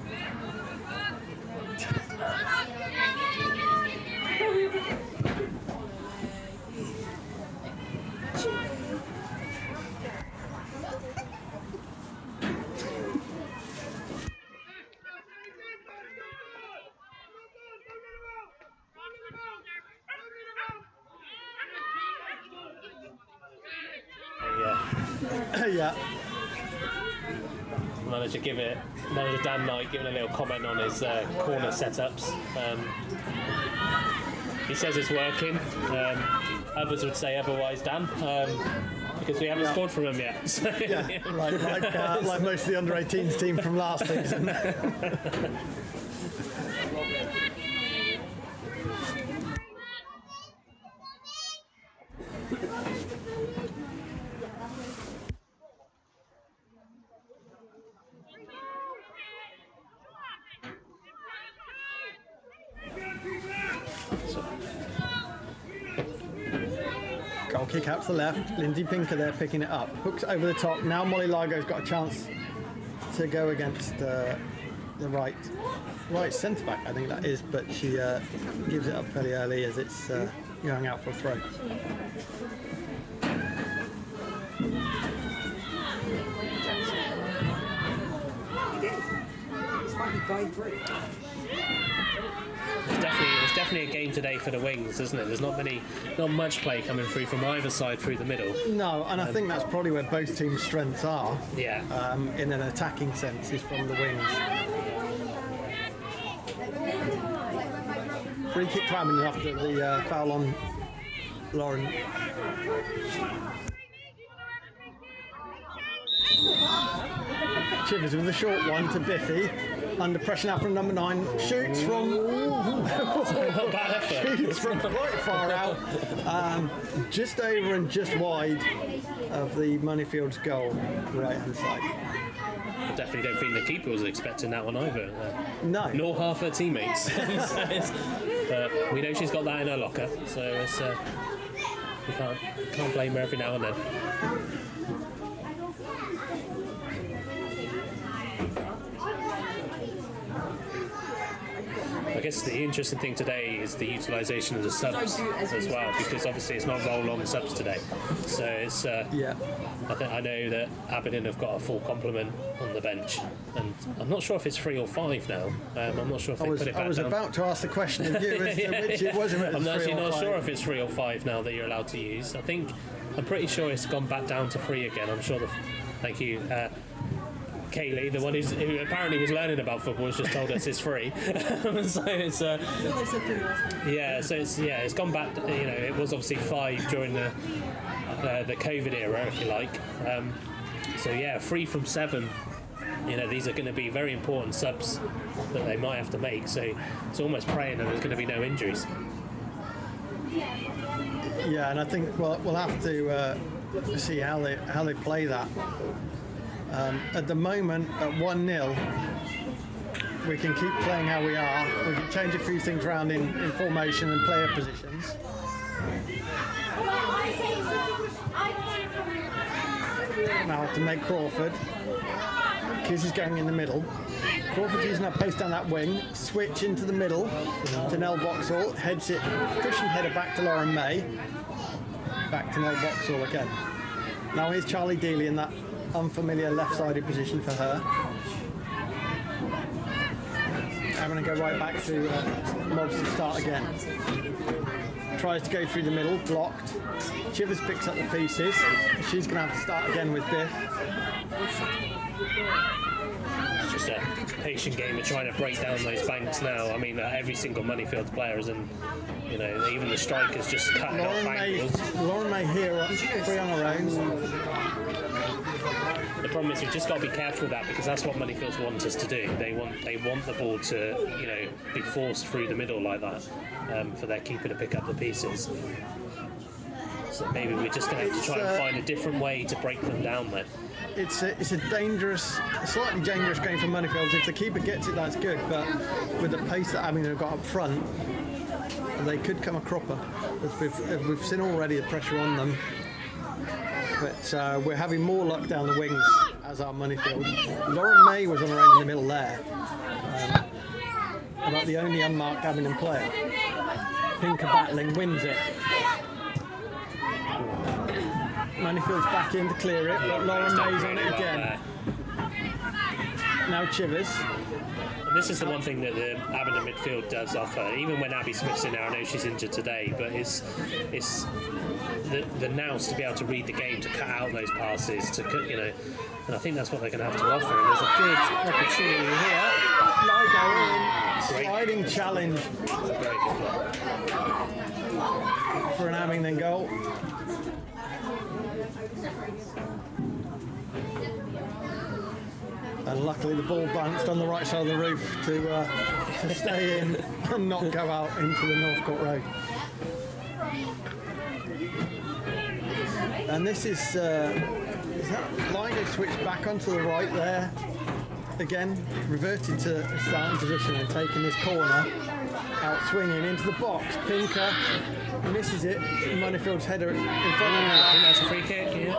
Yeah. Manager Dan Knight giving a little comment on his corner setups. He says it's working. Others would say otherwise, Dan, because we haven't scored from him yet. So. Yeah, like most of the under-18s team from last season. Goal kick out to the left. Lindsay Pinker there picking it up. Hooks over the top. Now Molly Largo's got a chance to go against the right centre back, I think that is, but she gives it up fairly early as it's going out for a throw. It's definitely a game today for the wings, isn't it? There's not much play coming through from either side through the middle. No, and I think that's probably where both teams' strengths are. Yeah. In an attacking sense, is from the wings. Free kick to Abingdon after the foul on Lauren. Chivers with a short one to Biffy. Under pressure now from number 9. Shoots from shoots from quite far out. Just over and just wide of the Moneyfields goal, the right hand side. I definitely don't think the keeper was expecting that one either. No. Nor half her teammates. We know she's got that in her locker, so it's, we can't blame her every now and then. I guess the interesting thing today is the utilisation of the subs as well, because obviously it's not roll-on subs today. So it's I know that Abingdon have got a full complement on the bench, and I'm not sure if it's 3 or 5 now. I'm not sure if they put it back down. I was about to ask the question of you as to which it was. I'm actually not sure if it's 3 or 5 now that you're allowed to use. I'm pretty sure it's gone back down to 3 again. I'm sure. Thank you. Kaylee, the one who apparently was learning about football, has just told us it's free. So it's it's gone back. It was obviously 5 during the COVID era, if you like. 3 from 7. These are going to be very important subs that they might have to make. So it's almost praying that there's going to be no injuries. Yeah, and I think we'll have to see how they play that. At the moment, at 1-0, we can keep playing how we are. We can change a few things around in formation and player positions. Now to make Crawford. Kiz is going in the middle. Crawford's using her pace down that wing. Switch into the middle to Nell Boxall. Heads it, cushion header back to Lauren May. Back to Nell Boxall again. Now here's Charlie Dealey in that unfamiliar left-sided position for her. I'm going to go right back to Mobs to start again. Tries to go through the middle, blocked. Chivers picks up the pieces. She's going to have to start again with Biff. It's just a patient game of trying to break down those banks now. I mean, every single Moneyfields player is in, even the strikers just cutting off angles. Lauren May here, 3 on her own. The problem is we've just got to be careful with that, because that's what Moneyfields want us to do. They want the ball to be forced through the middle like that, for their keeper to pick up the pieces. So maybe we're just going to have to try and find a different way to break them down then. It's a slightly dangerous game for Moneyfields. If the keeper gets it, that's good. But with the pace that Abingdon have got up front, they could come a cropper. As we've seen already the pressure on them. But we're having more luck down the wings as our Moneyfield. Lauren May was on her own in the middle there. About the only unmarked Abingdon player. Pinker battling, wins it. Moneyfield's back in to clear it, but Lauren May's on it again. Now Chivers. And this is the one thing that the Abingdon midfield does offer. Even when Abby Smith's in there, I know she's injured today, but it's the nous to be able to read the game, to cut out those passes, and I think that's what they're going to have to offer. And there's a good opportunity here. Sliding challenge for an Abingdon goal. And luckily the ball bounced on the right side of the roof to stay in and not go out into the Northcourt road. And this is that Ligo switched back onto the right there. Again, reverted to a starting position and taking this corner, out swinging into the box. Pinker misses it. Moneyfield's header in front of her. I think that's a free kick, yeah.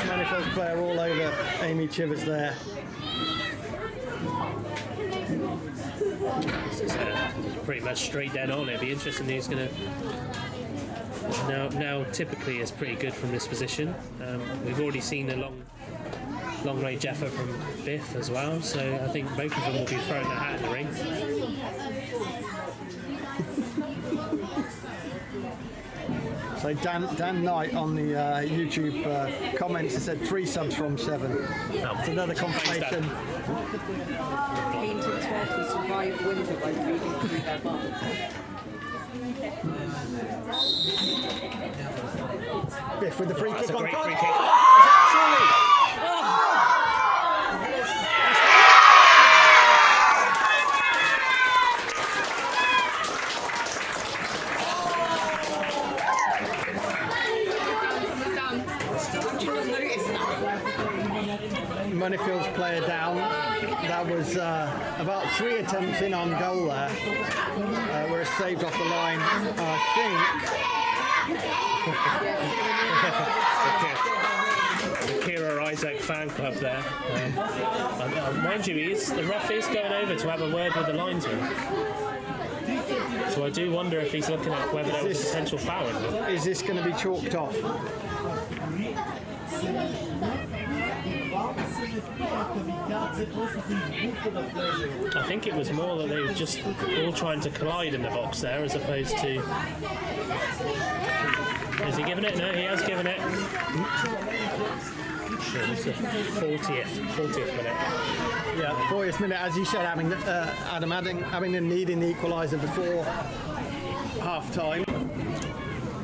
Moneyfield's player all over Amy Chivers there. This is pretty much straight dead on. It'd be interesting who's going to... Now typically is pretty good from this position. We've already seen the long range effort from Biff as well, so I think both of them will be throwing their hat in the ring. So Dan Knight on the YouTube comments has said 3 subs from 7. It's another confirmation. Painted turtles survive winter by reading through their bubbles. Biff with the free That's kick a on great goal. free kick. Moneyfield's player down. That was about 3 attempts in on goal there, where it's saved off the line. The Kira Isaac fan club there. Mind you, the ref is going over to have a word with the linesman. So I do wonder if he's looking at whether there was a potential foul in it. Is this going to be chalked off? I think it was more that they were just all trying to collide in the box there, as opposed to... Has he given it? No, he has given it. It's the 40th minute. Yeah, 40th minute, as you said, Abingdon needing the equaliser before half-time.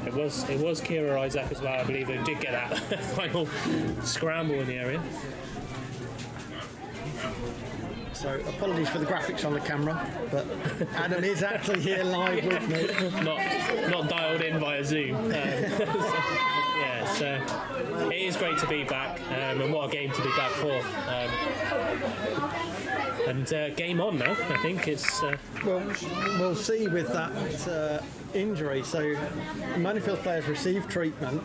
It was Kira Isaac as well, I believe, who did get that final scramble in the area. So apologies for the graphics on the camera, but Adam is actually here live with me. Not dialed in via Zoom. So it is great to be back, and what a game to be back for. And game on now. I think it's. Well, we'll see with that injury. So Moneyfield players received treatment.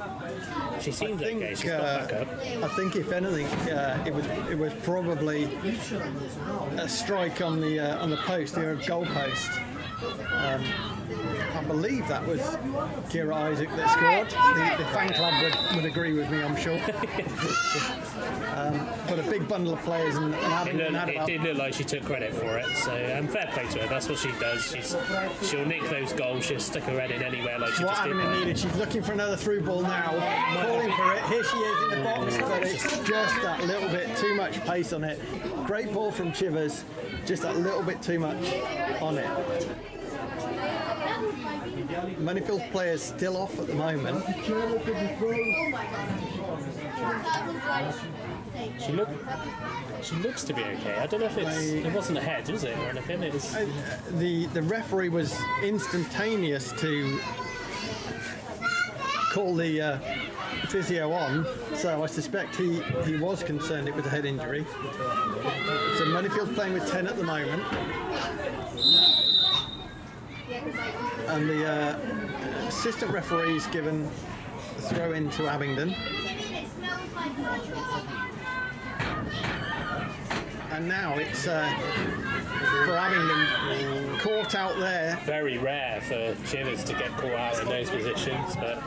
She seems okay. She's got back up. I think if anything, it was probably a strike on the post, the goal post. I believe that was Kira Isaac that scored. The fan club would agree with me, I'm sure. But a big bundle of players, and it did look like she took credit for it. So fair play to her. That's what she does. She'll nick those goals. She'll stick her head in anywhere like she just did. What needed. She's looking for another through ball now, calling for it. Here she is in the box, but it's just that little bit too much pace on it. Great ball from Chivers, just that little bit too much on it. Moneyfield's players still off at the moment. She looks to be okay. I don't know if it wasn't a head, was it, or anything? It was... The referee was instantaneous to call the physio on, so I suspect he was concerned it was a head injury. So Moneyfield's playing with 10 at the moment. and the assistant referee's given a throw in to Abingdon. And now it's for Abingdon caught out there. Very rare for Chivers to get caught out in those positions, but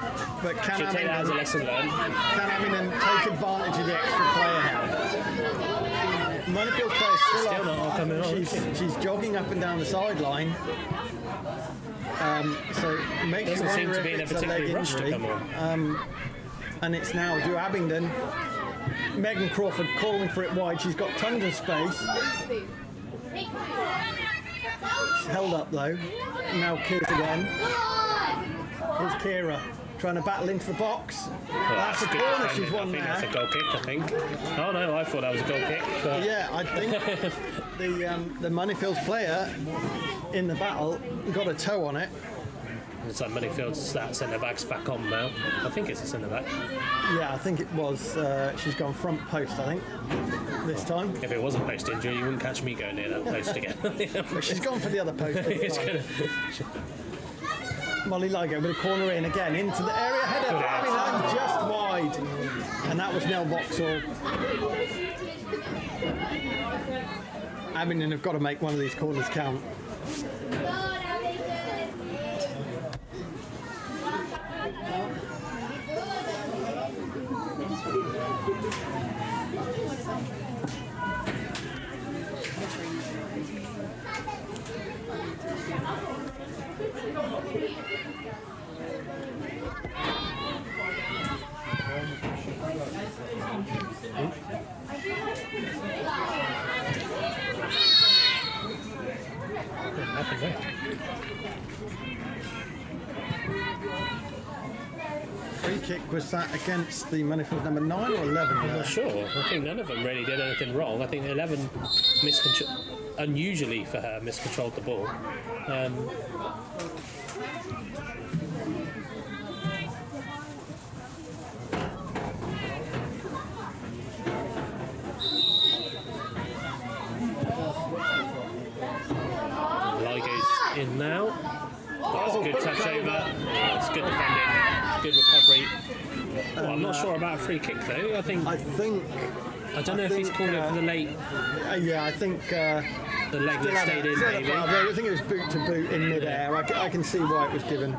can should take that as a lesson learned. Can Abingdon take advantage of the extra player now? Moneyfields player still not coming on. She's jogging up and down the sideline. So makes you Doesn't seem wonder to be if in a it's a leg particularly rush to injury. come on. And it's now to Abingdon. Megan Crawford calling for it wide. She's got tons of space. She's held up though. Now Kiz again. Here's Kira trying to battle into the box. Well, that's a good corner defending. she's won I think there. that's a goal kick, I think. Oh no, I thought that was a goal kick. But Yeah, I think the Moneyfields player in the battle got a toe on it. it's like Moneyfields, that centre back's back on now. I think it's a centre back. Yeah, I think it was. She's gone front post, I think, this time. If it was a post injury, you wouldn't catch me going near that post again. But she's gone for the other post. This It's time. gonna- Molly Ligo with a corner in again into the area header. Good Abingdon just wide, and that was Nell Boxall. Abingdon have got to make one of these corners count. Nothing there. Free kick, was that against the Moneyfields number 9 or 11? I'm not sure. I think none of them really did anything wrong. I think 11 unusually for her, miscontrolled the ball. Ligo's in now. That's a good touch over. It's good defending. Good recovery. Well, I'm not sure about a free kick though. I don't know if he's calling it for the late. Yeah, I think The leg that stayed in, maybe. I think it was boot to boot in mid-air. I can see why it was given.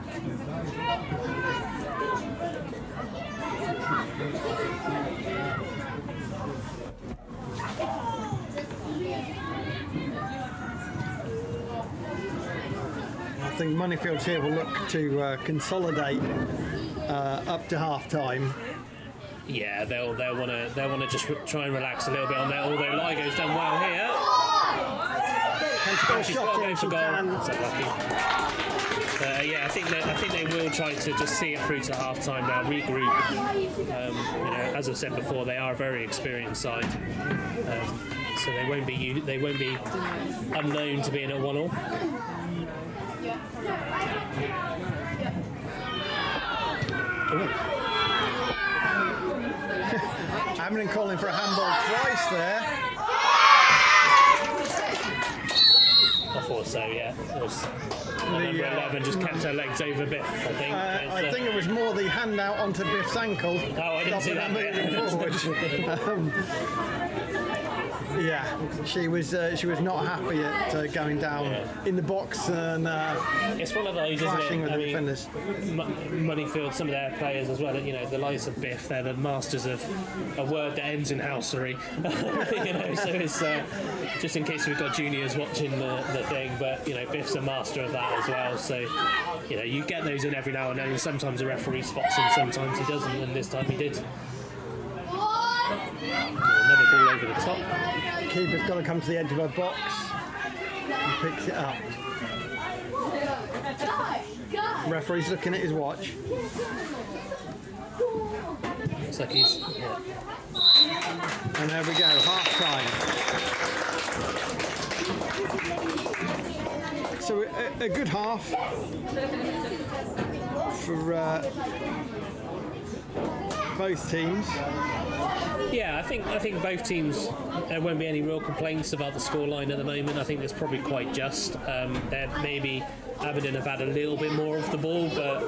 I think Moneyfields here will look to consolidate up to half time. Yeah, they'll want to just try and relax a little bit on there. Although Ligo's done well here. Can she get a She's shot got to in? go She for goal. can. So lucky. Yeah, I think they will try to just see it through to half time now, regroup. As I've said before, they are a very experienced side, so they won't be unknown to being at 1-1. Abingdon calling for a handball twice there. I thought so, yeah. It was, number 11 just kept her legs over Biff, I think. I think it was more the hand out onto Biff's ankle. Oh, I didn't see that Moving forward. Yeah, she was not happy at going down in the box and It's one of those, isn't clashing it? with the defenders. Moneyfield, some of their players as well, the likes of Biff, they're the masters of a word that ends in housery. So it's just in case we've got juniors watching the thing, but Biff's a master of that as well. So you get those in every now and then, and sometimes the referee spots him, sometimes he doesn't, and this time he did. Another ball over the top. Keeper's got to come to the edge of her box and picks it up. Referee's looking at his watch. Looks like he's. And there we go, half time. So a good half for both teams. Yeah, I think both teams. There won't be any real complaints about the scoreline at the moment. I think it's probably quite just. There maybe Abingdon have had a little bit more of the ball, but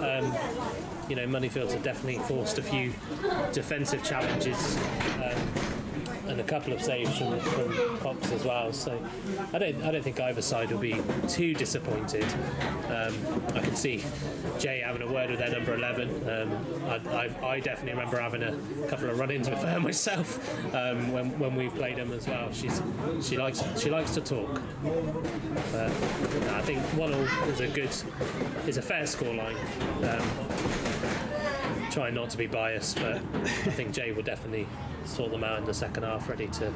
Moneyfields have definitely forced a few defensive challenges and a couple of saves from Cox as well. So I don't think either side will be too disappointed. I can see Jay having a word with their number 11. I definitely remember having a couple of run-ins with her myself when we've played them as well. She likes to talk. I think 1-1 is a fair scoreline. Trying not to be biased, but I think Jay will definitely sort them out in the second half, ready to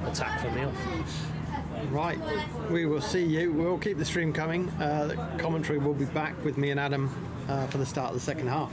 attack from the off. Right, we will see you. We'll keep the stream coming. The commentary will be back with me and Adam for the start of the second half.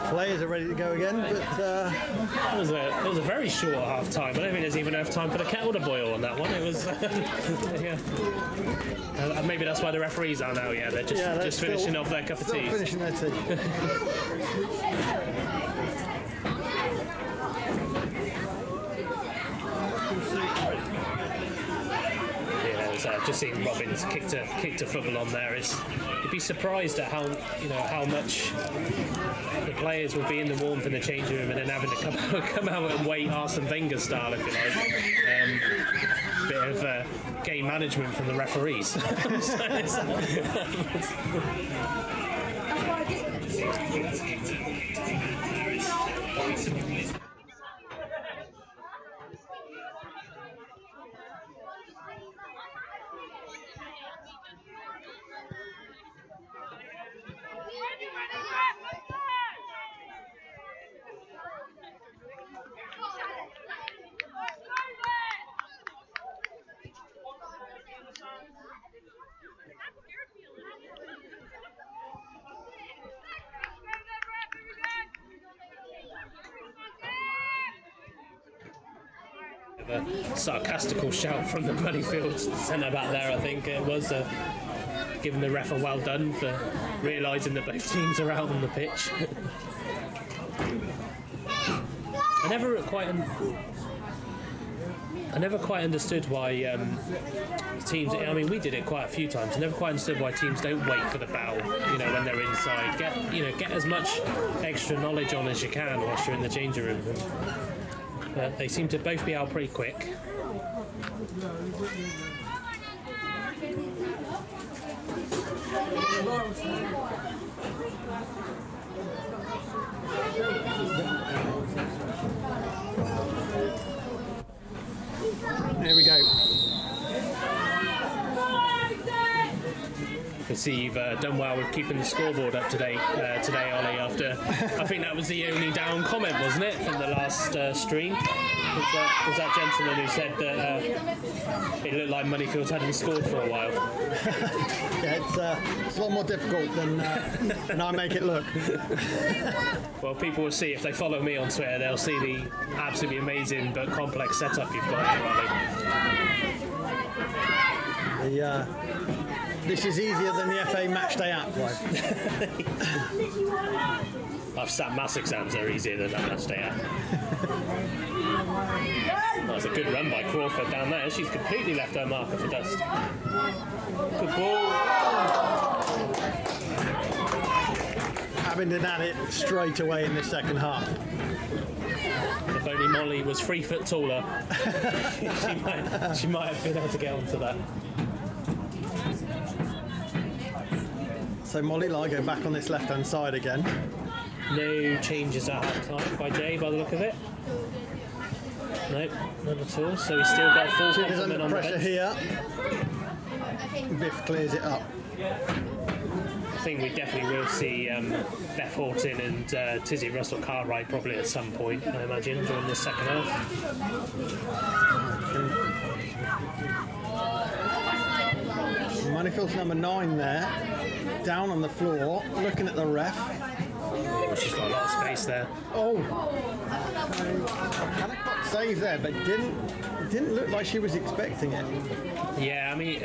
Players are ready to go again, but It was a very short half time. I don't think there's even enough time for the kettle to boil on that one. It was, yeah. Maybe that's why the referees aren't out yet. They're just finishing off their cup of tea. Finishing their tea. Just seeing Robbins kicked a football on there. You'd be surprised at how much the players will be in the warmth in the changing room and then having to come out and wait Arsene Wenger style, if you like. Bit of game management from the referees. A sarcastical shout from the Moneyfields centre back there. I think it was giving the ref a well done for realising that both teams are out on the pitch. I never quite understood why teams. I mean, we did it quite a few times. I never quite understood why teams don't wait for the bell. When they're inside, get as much extra knowledge on as you can whilst you're in the changing room. They seem to both be out pretty quick. Here we go. I see you've done well with keeping the scoreboard up to date today, Ollie, after I think that was the only down comment, wasn't it, from the last stream? Was that gentleman who said that it looked like Moneyfields hadn't scored for a while? Yeah, it's a lot more difficult than I make it look. Well, people will see, if they follow me on Twitter, they'll see the absolutely amazing but complex setup you've got here, Ollie. This is easier than the FA Matchday app, right? I've sat maths exams that are easier than that Matchday app. That was a good run by Crawford down there. She's completely left her marker for dust. Good ball. Abingdon had it straight away in the second half. If only Molly was 3 foot taller, she might have been able to get onto that. So Molly Ligo back on this left-hand side again. No changes at half time by Jay, by the look of it. Nope, none at all. So he's still got full Chivers complement under on the pressure bench. here. Biff clears it up. I think we definitely will see Beth Horton and Tizzy Russell-Cartwright probably at some point, I imagine, during this second half. Moneyfield's number 9 there, down on the floor, looking at the ref. Oh, she's got a lot of space there. Oh, had a quick save there, but didn't look like she was expecting it. Yeah, I mean,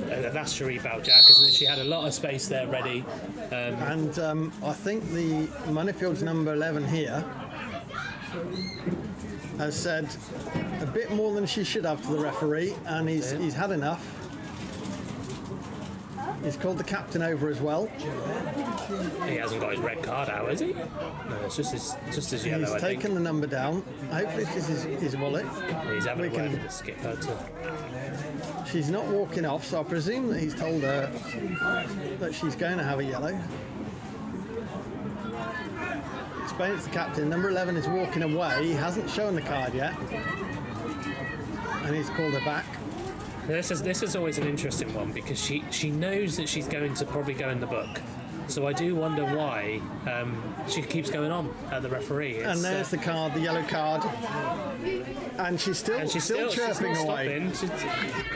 that's Cherie Jack, isn't it? She had a lot of space there ready. And I think the Moneyfield's number 11 here has said a bit more than she should have to the referee, and he's had enough. He's called the captain over as well. He hasn't got his red card out, has he? No, it's just his yellow, He's taken the number down. Hopefully this is his wallet. He's having a word with the skipper too. She's not walking off, so I presume that he's told her that she's going to have a yellow. Explain it to the captain. Number 11 is walking away. He hasn't shown the card yet. And he's called her back. This is always an interesting one because she knows that she's going to probably go in the book. So I do wonder why she keeps going on at the referee. And there's the card, the yellow card. And she's still chirping away.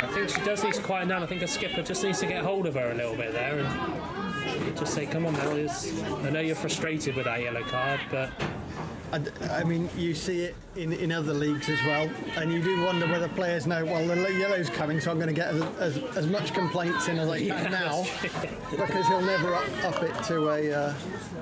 I think she does need to quieten down. I think a skipper just needs to get hold of her a little bit there and just say, come on now, I know you're frustrated with that yellow card, but... I mean, you see it in other leagues as well, and you do wonder whether players know, well, the yellow's coming, so I'm going to get as much complaints in as I can now, because he'll never up it to a...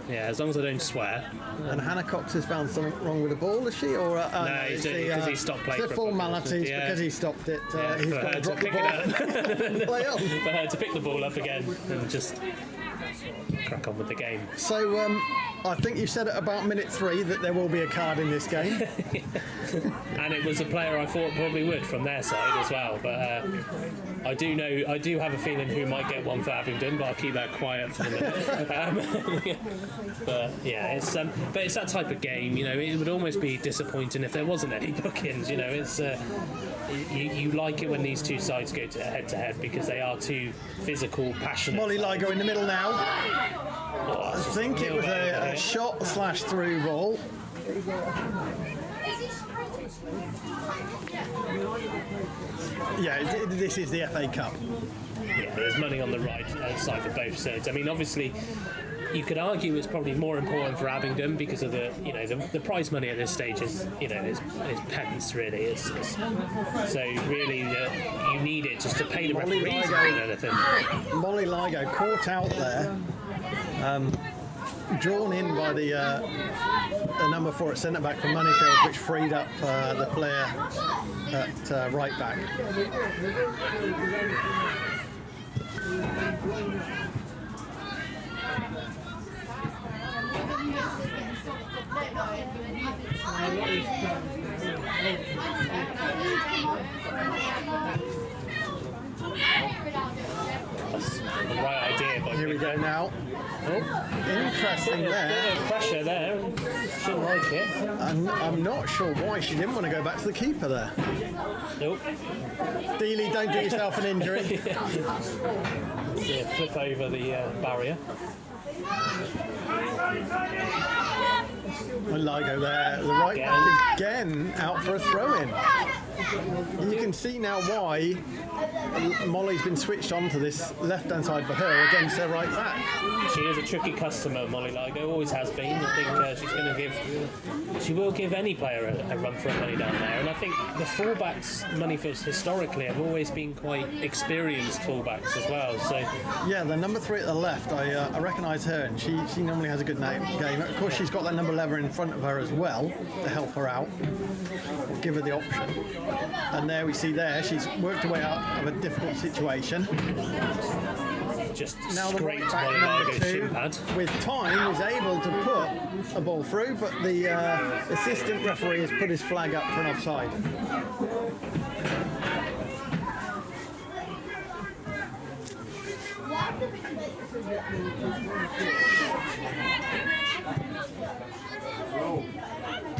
Yeah, as long as I don't swear. And Hannah Cox has found something wrong with the ball, is she? Or no, because he stopped playing. The formalities, because he stopped it. He's got to drop the ball. Play on. For her to pick the ball up again and just crack on with the game. So I think you said at about minute 3 that there will be a card in this game. And it was a player I thought probably would from their side as well. But I do have a feeling who might get one for Abingdon, but I'll keep that quiet for the minute. But yeah, it's that type of game. You know, it would almost be disappointing if there wasn't any bookings. You know, it's you like it when these two sides go to head because they are two physical, passionate. Molly Ligo in the middle now. I think it was a shot/through ball. Yeah, this is the FA Cup. Yeah, there's money on the right side for both sides. I mean, obviously, you could argue it's probably more important for Abingdon because of the prize money at this stage is pence really. So really, you need it just to pay the referees more than anything. Molly Ligo caught out there, drawn in by the number 4 at centre back for Moneyfields, which freed up the player at right back. That's the right idea. But here we go now. Oh, interesting there. Bit of pressure there. Shouldn't like it. I'm not sure why she didn't want to go back to the keeper there. Nope. Dealey, don't do yourself an injury. Yeah, flip over the barrier. Ligo there, the right back again, out for a throw-in. You can see now why Molly's been switched on to this left-hand side for her against her right back. She is a tricky customer, Molly Ligo, always has been. I think she will give any player a run for her money down there. And I think the fullbacks, Moneyfields historically, have always been quite experienced fullbacks as well. So yeah, the number 3 at the left, I recognise her, and she normally has a good game. Of course, she's got that number 11 in front of her as well to help her out, or give her the option. And there we see she's worked her way out of a difficult situation. Just now the right scraped back Molly number Ligo's 2 shin pad. with time is able to put a ball through, but the assistant referee has put his flag up for an offside.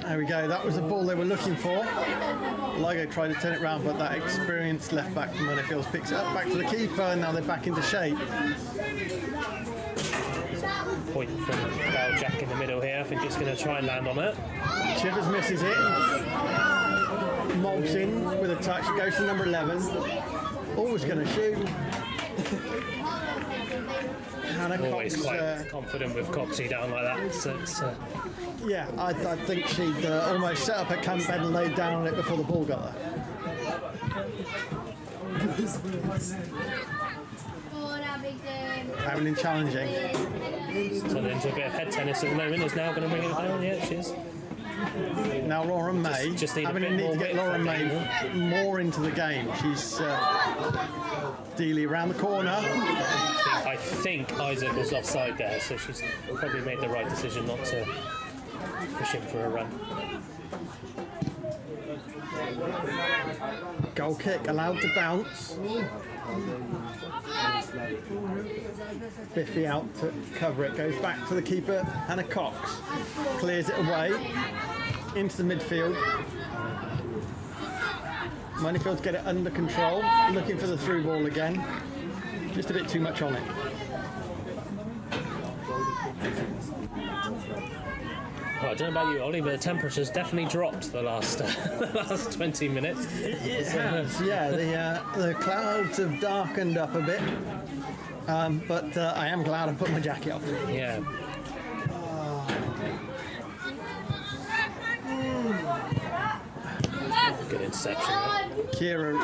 There we go, that was the ball they were looking for. Ligo tried to turn it round, but that experienced left back from Moneyfields picks it up back to the keeper, and now they're back into shape. Point from Jack in the middle here. I think it's going to try and land on it. Chivers misses it. Mobs in with a touch, goes to number 11. Always going to shoot. Always quite confident with Coxie down like that. So it's, yeah, I think she'd almost set up a camp bed and laid down on it before the ball got there. Abingdon challenging. It's turned into a bit of head tennis at the moment. Is now going to bring it down. Yeah, she is. Now Lauren May. Just need Abingdon need to get Lauren May more into the game. She's Dealey around the corner. I think Isaac was offside there, so she's probably made the right decision not to push him for a run. Goal kick allowed to bounce. Biffy out to cover it, goes back to the keeper, Hannah Cox clears it away into the midfield. Moneyfields get it under control, looking for the through ball again, just a bit too much on it. Well, I don't know about you, Ollie, but the temperature's definitely dropped the last the last 20 minutes. It has, yeah. The clouds have darkened up a bit, but I am glad I put my jacket on. Yeah. Good interception. Kira,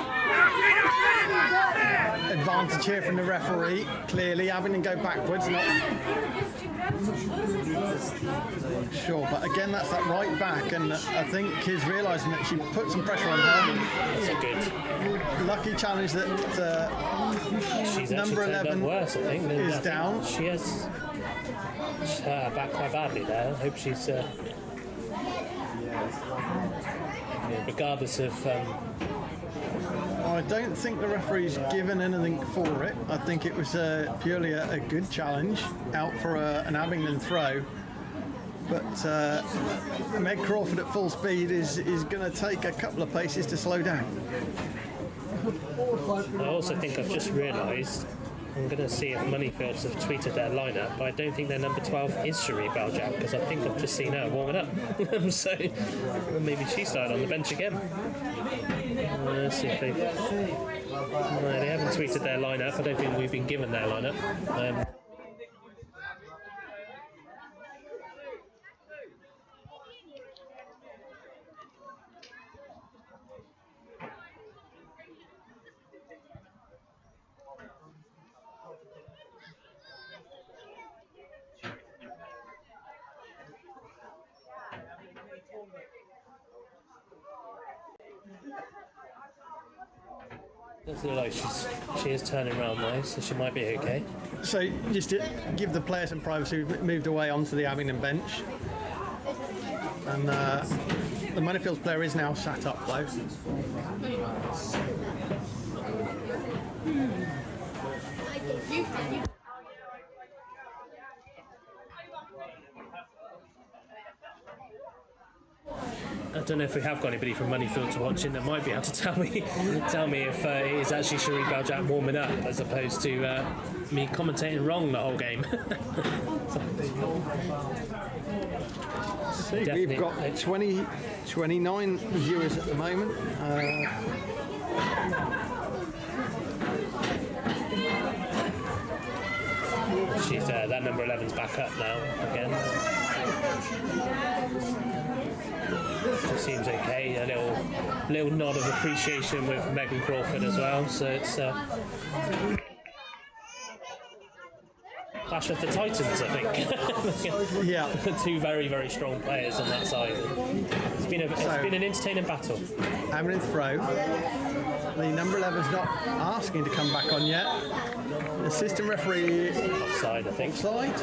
advantage here from the referee. Clearly, Abingdon go backwards. Not sure, but again, that's that right back, and I think he's realising that she put some pressure on her. That's a good. Lucky challenge that She's number actually turned 11 up worse, I think. is down. She has back quite badly there. I hope she's. Regardless of. I don't think the referee's given anything for it. I think it was purely a good challenge out for an Abingdon throw. But Meg Crawford at full speed is going to take a couple of paces to slow down. I also think I've just realised. I'm going to see if Moneyfields have tweeted their lineup, but I don't think their number 12 is Cherie Baljak, because I think I've just seen her warming up. So maybe she started on the bench again. Let's see if they haven't tweeted their lineup. I don't think we've been given their lineup. Does look like she is turning around now, so she might be okay. So just to give the players some privacy, we've moved away onto the Abingdon bench. And the Moneyfields player is now sat up though. I don't know if we have got anybody from Moneyfields watching that might be able to tell me if it is actually Cherie Baljak warming up as opposed to me commentating wrong the whole game. We've got 29 viewers at the moment. She's that number 11's back up now again. She seems okay. A little nod of appreciation with Megan Crawford as well. So it's clash of the Titans, I think. Yeah, two very, very strong players on that side. It's been an entertaining battle. Abingdon throw. The number 11's not asking to come back on yet. Assistant referee Offside, I think. offside.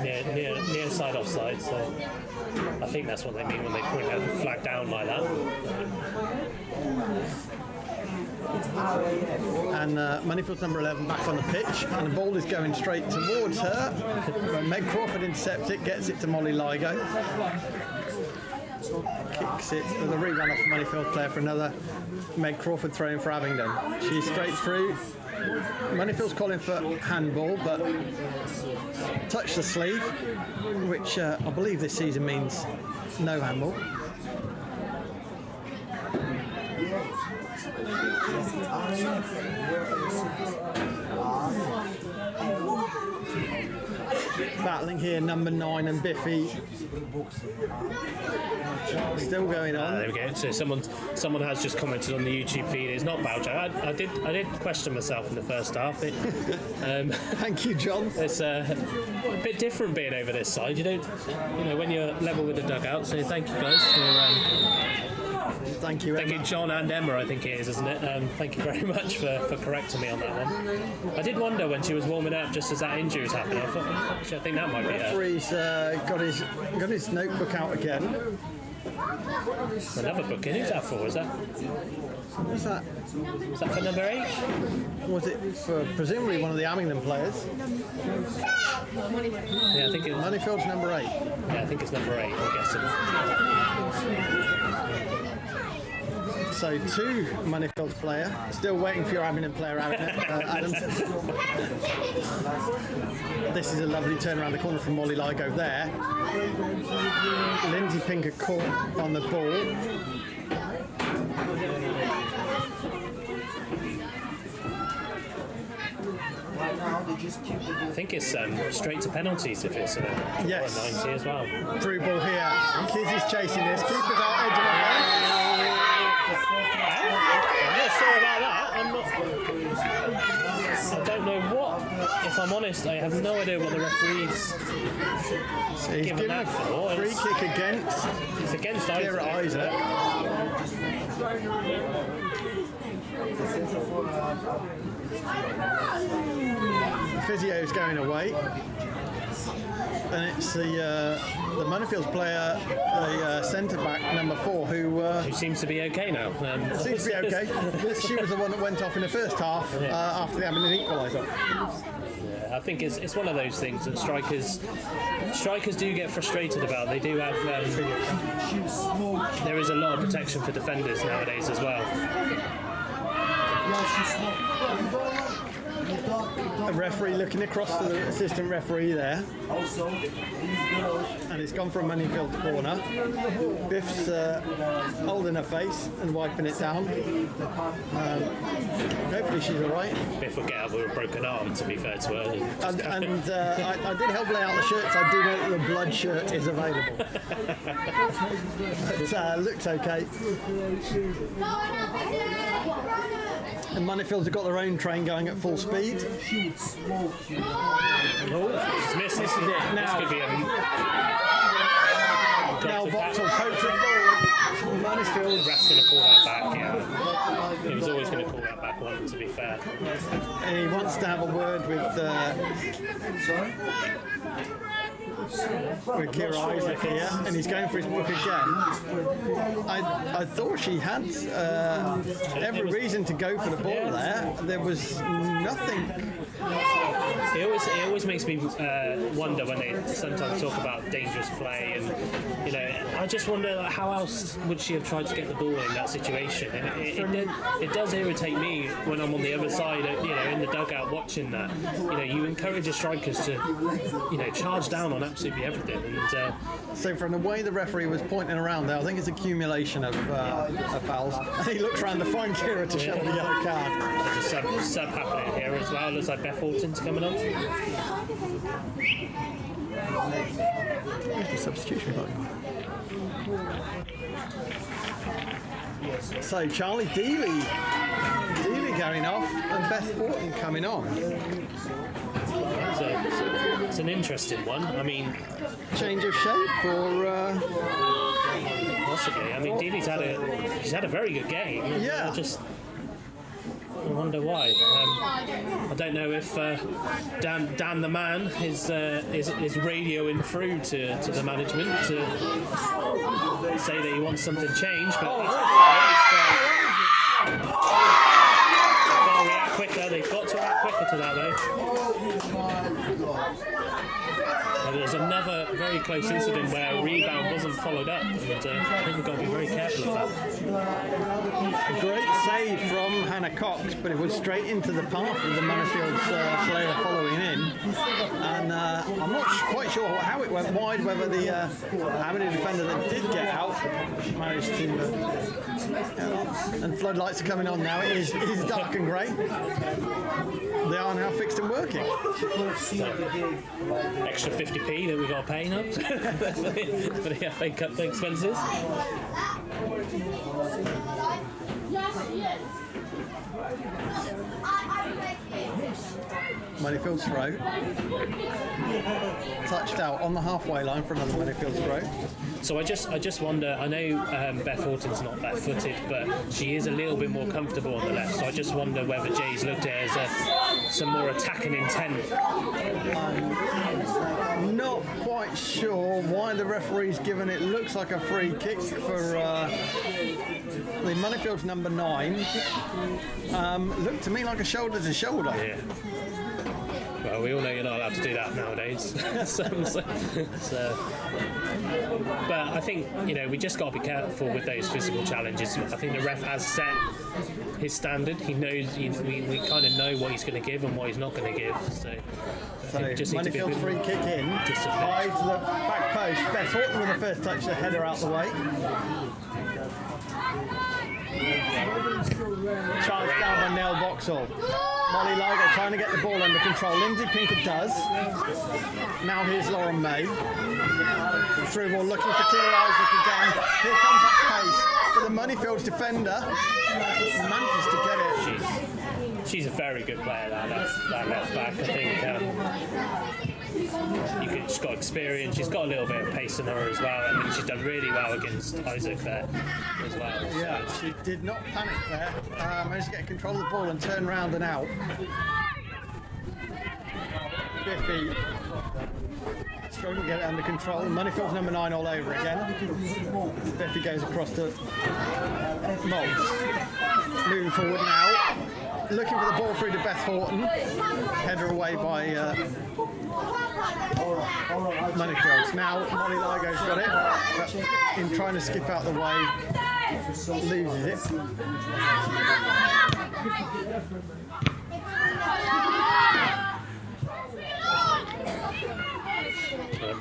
Yeah, near side offside. So I think that's what they mean when they point a flag down like that. And Moneyfields number 11 back on the pitch, and the ball is going straight towards her. Meg Crawford intercepts it, gets it to Molly Ligo. Kicks it with a rerun off the Moneyfield player for another Meg Crawford throwing for Abingdon. She's straight through. Moneyfield's calling for handball, but touch the sleeve, which I believe this season means no handball. Battling here, number 9 and Biffy. Still going on. There we go. So someone has just commented on the YouTube feed. It's not Baljak. I did question myself in the first half. Thank you, John. It's a bit different being over this side. You don't, when you're level with the dugout. So thank you guys for. Thank you, Emma. Thank you, John and Emma, I think it is, isn't it? Thank you very much for correcting me on that one. I did wonder when she was warming up, just as that injury was happening. I thought, actually, I think that might be her. Referee's got his notebook out again. Another booking. Who's that for? Is that for number 8? Was it for presumably one of the Abingdon players? Yeah, I think it's Moneyfield's number 8. Yeah, I think it's number 8. I'm guessing. So 2 Moneyfields player. Still waiting for your Abingdon player, Adam. This is a lovely turn around the corner from Molly Ligo there. Lindsay Pinker caught on the ball. I think it's straight to penalties if it's Yes. 90 as well. Through ball here. Kizzy's chasing this. Keeper's out edge of the I'm not sure about that. I don't know what. If I'm honest, I have no idea what the referee's So he's given a free kick against. It's against Here at Isaac. The physio's going away, and it's the Moneyfields player, the centre back number 4, who seems to be okay now. seems to be okay. She was the one that went off in the first half after the Abingdon equaliser. I think it's one of those things that strikers do get frustrated about. They do have there is a lot of protection for defenders nowadays as well. A referee looking across to the assistant referee there, and it's gone for a Moneyfields corner. Biff's holding her face and wiping it down. Hopefully she's all right. Biff will get up with a broken arm, to be fair to her. I did help lay out the shirts. I do know that the blood shirt is available. But looks okay. And Moneyfields have got their own train going at full speed. Oh, she's missed. This is it. Now, this could be a... Now Boxall pokes it forward. Moneyfields. The ref's going to call that back, yeah. He was always going to call that back one, to be fair. And he wants to have a word with Kira Isaac here, and he's going for his book again. I thought she had every reason to go for the ball there. There was nothing. It always makes me wonder when they sometimes talk about dangerous play, and I just wonder how else would she have tried to get the ball in that situation. And it does irritate me when I'm on the other side, in the dugout watching that. You encourage the strikers to, charge down on absolutely everything. And so from the way the referee was pointing around there, I think it's accumulation of fouls. And he looks around to find Kira to show the yellow card. There's a sub happening here as well. Looks like Beth Horton's coming on. Where's the substitution button? So Charlie Dealey going off and Beth Horton coming on. So it's an interesting one. I mean, change of shape or possibly. I mean, Dealey's had a very good game. Yeah. I wonder why. I don't know if Dan the man is radioing through to the management to say that he wants something changed, but they've got to react quicker to that though. There's another very close incident where a rebound wasn't followed up, and I think we've got to be very careful of that. A great save from Hannah Cox, but it was straight into the path of the Moneyfields player following in. And I'm not quite sure how it went wide, whether the Abingdon defender that did get out managed to... and floodlights are coming on now. It is dark and grey. They are now fixed and working. Extra 50p that we've got to pay now for the FA Cup expenses. Moneyfields throw. Touched out on the halfway line for another Moneyfields throw. So I just wonder, I know Beth Horton's not left-footed, but she is a little bit more comfortable on the left, so I just wonder whether Jay's looked at it as some more attacking intent. Not quite sure why the referee's given it. Looks like a free kick for the Moneyfields number 9. Looked to me like a shoulder to shoulder. Yeah. Well, we all know you're not allowed to do that nowadays. But I think, we just got to be careful with those physical challenges. I think the ref has set his standard. He knows, we kind of know what he's going to give and what he's not going to give. So we just need to be a bit free kick in, high to the back post. Beth Horton with the first touch, the header out the way. Charged down by Nell Boxall. Molly Ligo trying to get the ball under control. Lindsay Pinker does. Now here's Lauren May. Through ball looking for Kira Isaac again. Here comes that pace. But the Moneyfields defender manages to get it. She's a very good player, that left back. I think she's got experience. She's got a little bit of pace in her as well. I mean, she's done really well against Isaac there as well. Yeah, she did not panic there. Managed to get control of the ball and turn round and out. Biffy struggling to get it under control. Moneyfield's number 9 all over again. Biffy goes across to Moles. Moving forward now. Looking for the ball through to Beth Horton. Header away by Moneyfields. Now Molly Ligo's got it, but in trying to skip out the way, loses it.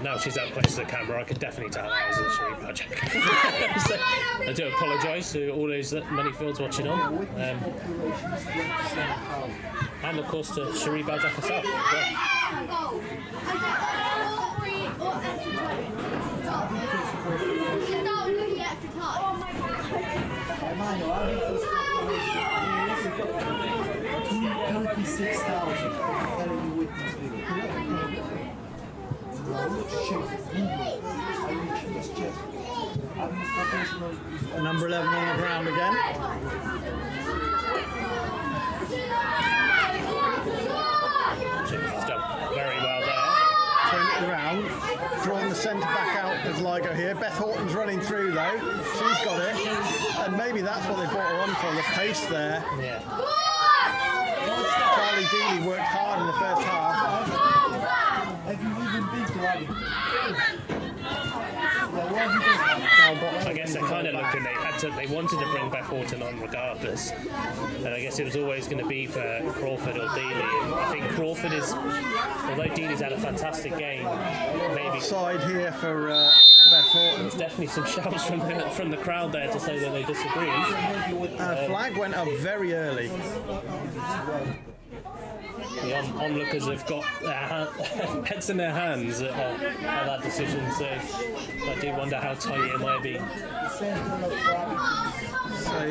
Now she's up close to the camera, I can definitely tell that was a Cherie project. So, I do apologise to all those Moneyfields watching on. And of course to Cherie Bajak herself. Number 11 on the ground again. She's done very well there. Turn it around, drawing the centre back out as Ligo here. Beth Horton's running through though. She's got it, and maybe that's what they brought her on for, the pace there. Yeah. Charlie Dealey worked hard in the first half. I guess they're kind of looking. They wanted to bring Beth Horton on regardless, and I guess it was always going to be for Crawford or Dealey. And I think Crawford is, although Dealey's had a fantastic game, maybe Side here for Beth Horton. there's definitely some shouts from the crowd there to say that they disagree. Flag went up very early. The onlookers have got their heads in their hands at that decision, so I do wonder how tight it might be. So,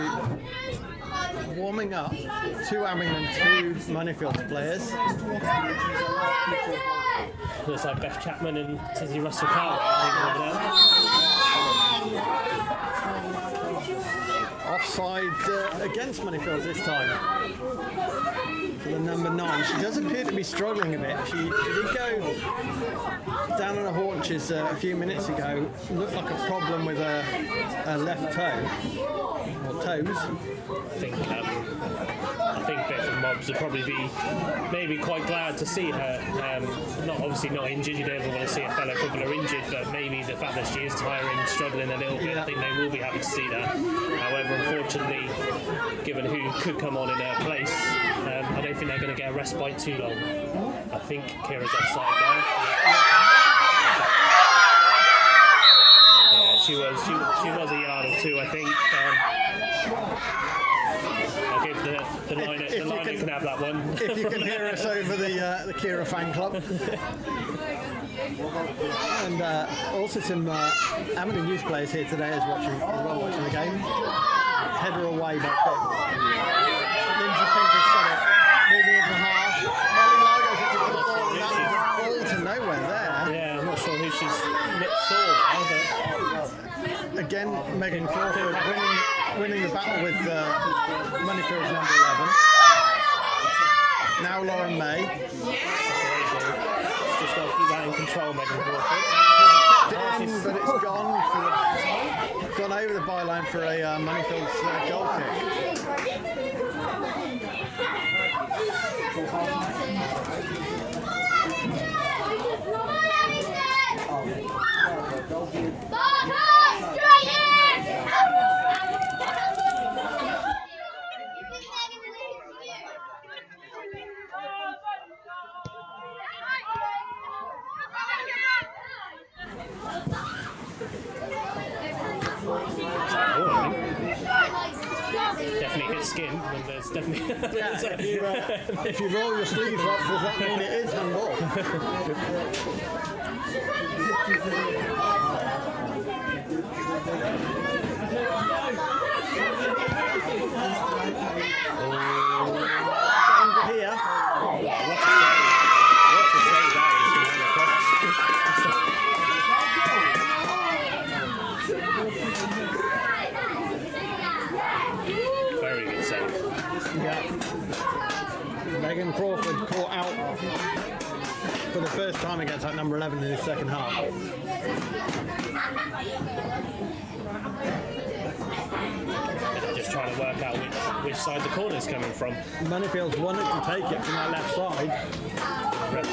warming up, 2 Abingdon, 2 Moneyfields players. Looks like Beth Chapman and Tizzy Russell Carter, I think, over there. Offside against Moneyfields this time. For the number 9. She does appear to be struggling a bit. She did go down on her haunches a few minutes ago. Looked like a problem with her left toe, or toes. I think Beth and Mobs would probably be maybe quite glad to see her. Obviously not injured. You don't ever want to see a fellow footballer injured, but maybe the fact that she is tiring, struggling a little bit, I think they will be happy to see that. However, unfortunately, given who could come on in her place, I don't think they're going to get a respite too long. I think Kira's offside there. Yeah, she was a yard or two, I think. I'll give the liner can have that one. If you can hear us over the Kira fan club. And also some Abingdon youth players here today as well watching the game. Header away by Pip. Lindsay Pinker's got it. Moving into half. Molly Ligo's looking for the ball, and that's ball to nowhere there. Yeah, I'm not sure who she's saw there, Again, Megan Crawford winning the battle with Moneyfields number 11. Now Lauren May. just got to keep that in control, Megan Crawford. But it's gone over the byline for a Moneyfields goal kick. skin, then there's definitely. If you roll your sleeves up, does that mean it is handball? Danger here. What a save that is from Hannah Cox. Very good save. Yeah. Megan Crawford caught out for the first time against that number 11 in the second half. Just trying to work out which side the corner's coming from. Moneyfields wanted to take it from that left side, but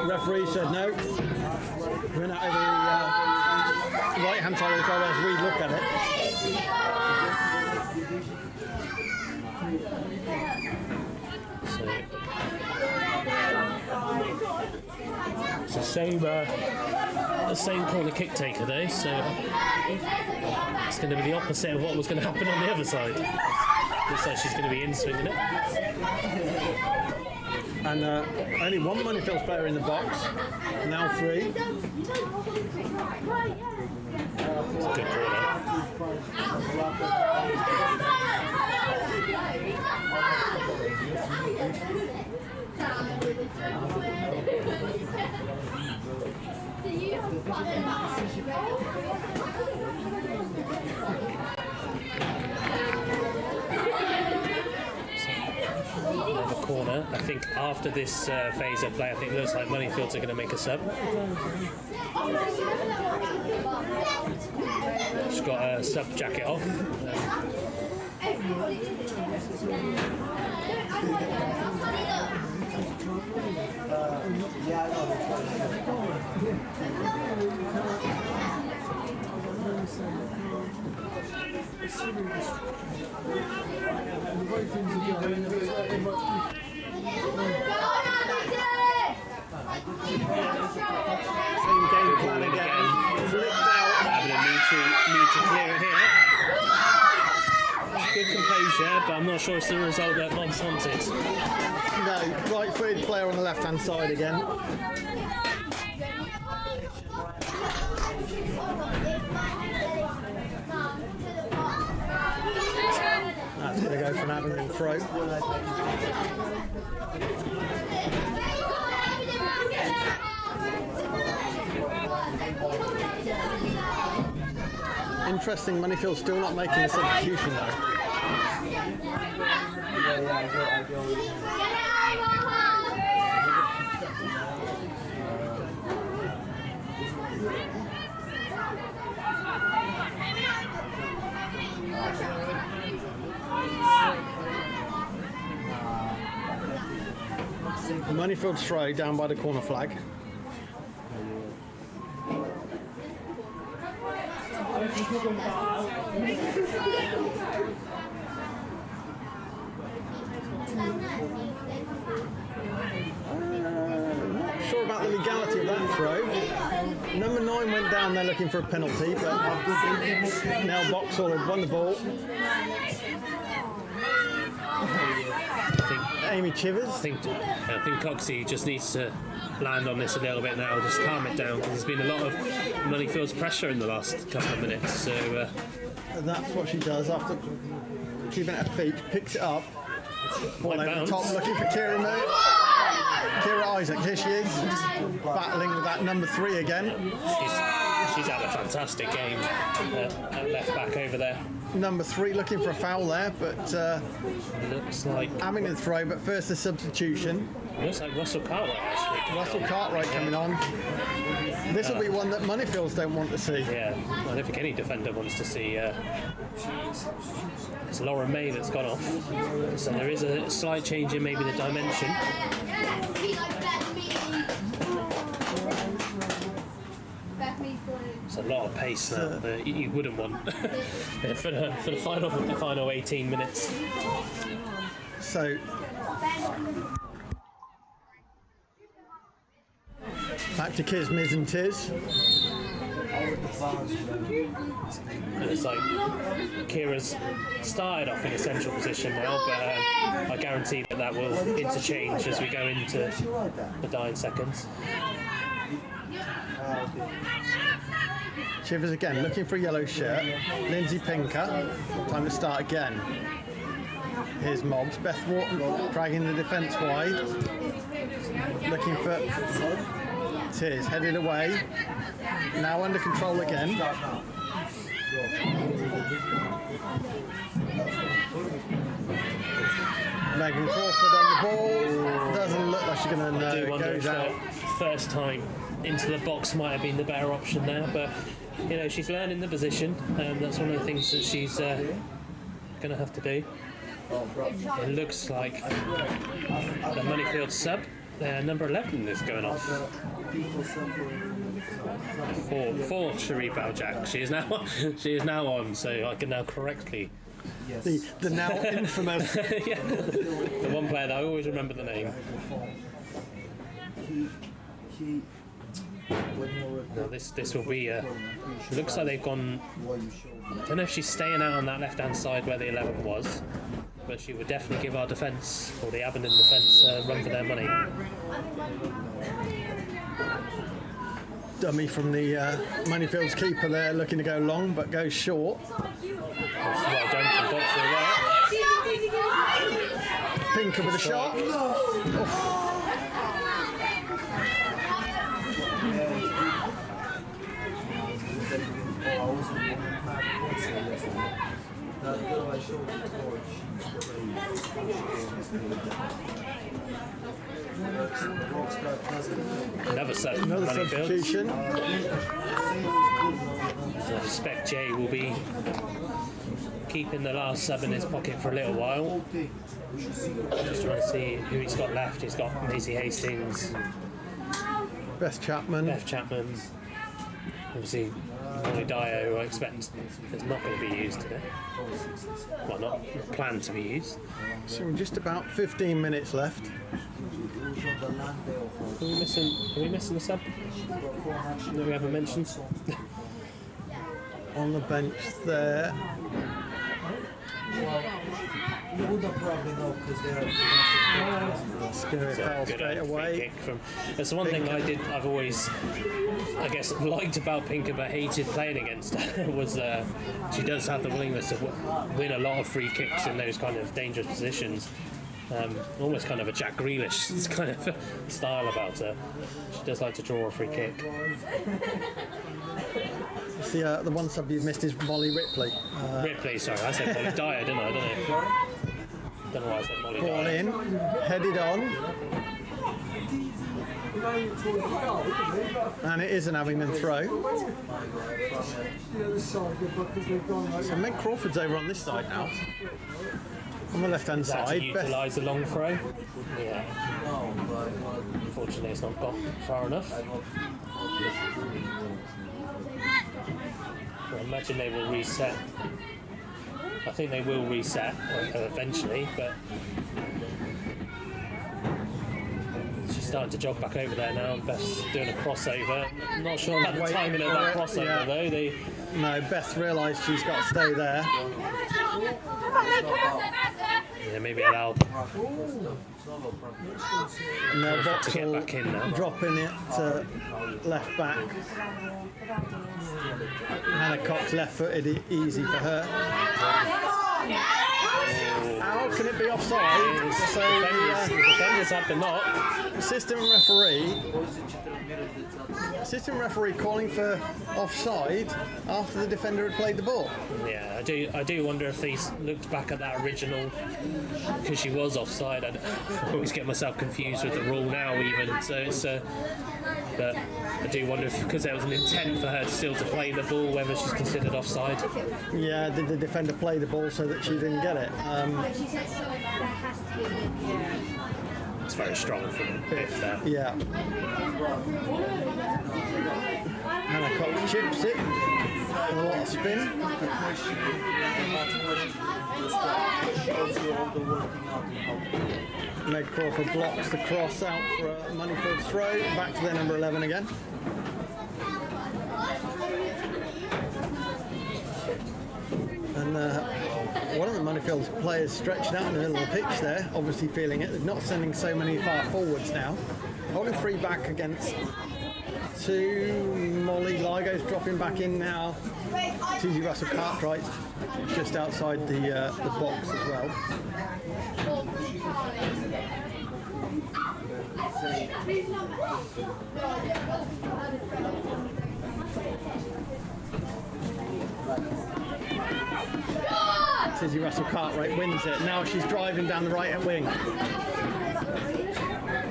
referee said no. We're not over the right hand side of the goal as we look at it. It's the same corner kick taker though, so it's going to be the opposite of what was going to happen on the other side. Looks like she's going to be in swinging it. And only one Moneyfields player in the box, now 3. It's a good corner. Another corner. I think after this phase of play, I think it looks like Moneyfields are going to make a sub. She's got a sub jacket off. Same game plan again. Flipped out. Having a need to clear it here. Good composure, but I'm not sure it's the result that Mobs wanted. No, right-footed player on the left-hand side again. That's going to go for an Abingdon throw. Interesting, Moneyfields still not making a substitution though. Moneyfields throw down by the corner flag. Not sure about the legality of that throw. Number 9 went down there looking for a penalty, but now Boxall had won the ball. Amy Chivers. I think Coxie just needs to land on this a little bit now, just calm it down, because there's been a lot of Moneyfields pressure in the last couple of minutes. So that's what she does after keeping it at her feet, picks it up. Ball over the top, looking for Kira Isaac. Here she is, battling with that number 3 again. She's had a fantastic game at left back over there. Number 3 looking for a foul there, but looks like Abingdon throw, but first a substitution. Looks like Russell Cartwright actually. Russell Cartwright coming on. This will be one that Moneyfields don't want to see. Yeah, I don't think any defender wants to see. It's Laura May that's gone off, so there is a slight change in maybe the dimension. It's a lot of pace that you wouldn't want for the final 18 minutes. So back to Kiz, Miz and Tiz. it's like Kira's started off in a central position now, but I guarantee that will interchange as we go into the dying seconds. Chivers again, looking for a yellow shirt. Lindsay Pinker, time to start again. Here's Mobs. Beth Wharton dragging the defence wide. Looking for Tiz, headed away. Now under control again. Megan Crawford on the ball. Doesn't look like she's going to know. I do It wonder goes if out. first time into the box might have been the better option there, but you know, she's learning the position, and that's one of the things that she's going to have to do. It looks like the Moneyfields sub, number 11, is going off. For Cherie Baljak. She is now on, so I can now correctly. The now infamous. Yeah, the one player that I always remember the name. Now this will be. Looks like they've gone. I don't know if she's staying out on that left-hand side where the 11 was, but she would definitely give our defence, or the Abingdon defence, a run for their money. Dummy from the Moneyfields keeper there, looking to go long, but goes short. Well done from Boxer there. Pinker with a shot. Another set from Another Moneyfields. substitution. So I suspect Jay will be keeping the last sub in his pocket for a little while. Just trying to see who he's got left. He's got Maisie Hastings, Beth Chapman. Obviously Molly Dio, I expect is not going to be used today. Well, not planned to be used. So just about 15 minutes left. Are we missing a sub that we haven't mentioned? On the bench there. You would have probably know because they're Scary foul Good straight free away. kick from. That's the one thing I've always, I guess, liked about Pinker but hated playing against her was she does have the willingness to win a lot of free kicks in those kind of dangerous positions. Almost kind of a Jack Grealish kind of style about her. She does like to draw a free kick. The one sub you've missed is Molly Ripley. Ripley, sorry, I said Molly Dyer, didn't I? I don't know why I said Molly Ball Dyer. in, headed on. And it is an Abingdon throw. So Meg Crawford's over on this side now. On the left-hand Is that to side. utilise the long throw? Yeah. Unfortunately, it's not got far enough. I imagine they will reset. I think they will reset eventually, but she's starting to jog back over there now. And Beth's doing a crossover. I'm not sure about the Waiting timing of for that it, crossover yeah. though. No, Beth realised she's got to stay there. Yeah, maybe allow No, to get Vauxhall back in now. dropping it to left back. Hannah Cox left-footed, easy for her. How can it be offside? So The defenders had the knock. assistant referee calling for offside after the defender had played the ball. Yeah, I do wonder if he's looked back at that original, because she was offside. I always get myself confused with the rule now even, so it's but I do wonder if, because there was an intent for her still to play the ball, whether she's considered offside. Yeah, did the defender play the ball so that she didn't get it? It's very strong from Biff there. Yeah. Hannah Cox chips it. A lot of spin. Meg Crawford blocks the cross out for a Moneyfields throw. Back to their number 11 again. And one of the Moneyfields players stretched out in the middle of the pitch there, obviously feeling it. They're not sending so many far forwards now. Holding 3 back against 2. Molly Ligo's dropping back in now. Susie Russell Cartwright just outside the box as well. Susie Russell Cartwright wins it. Now she's driving down the right wing.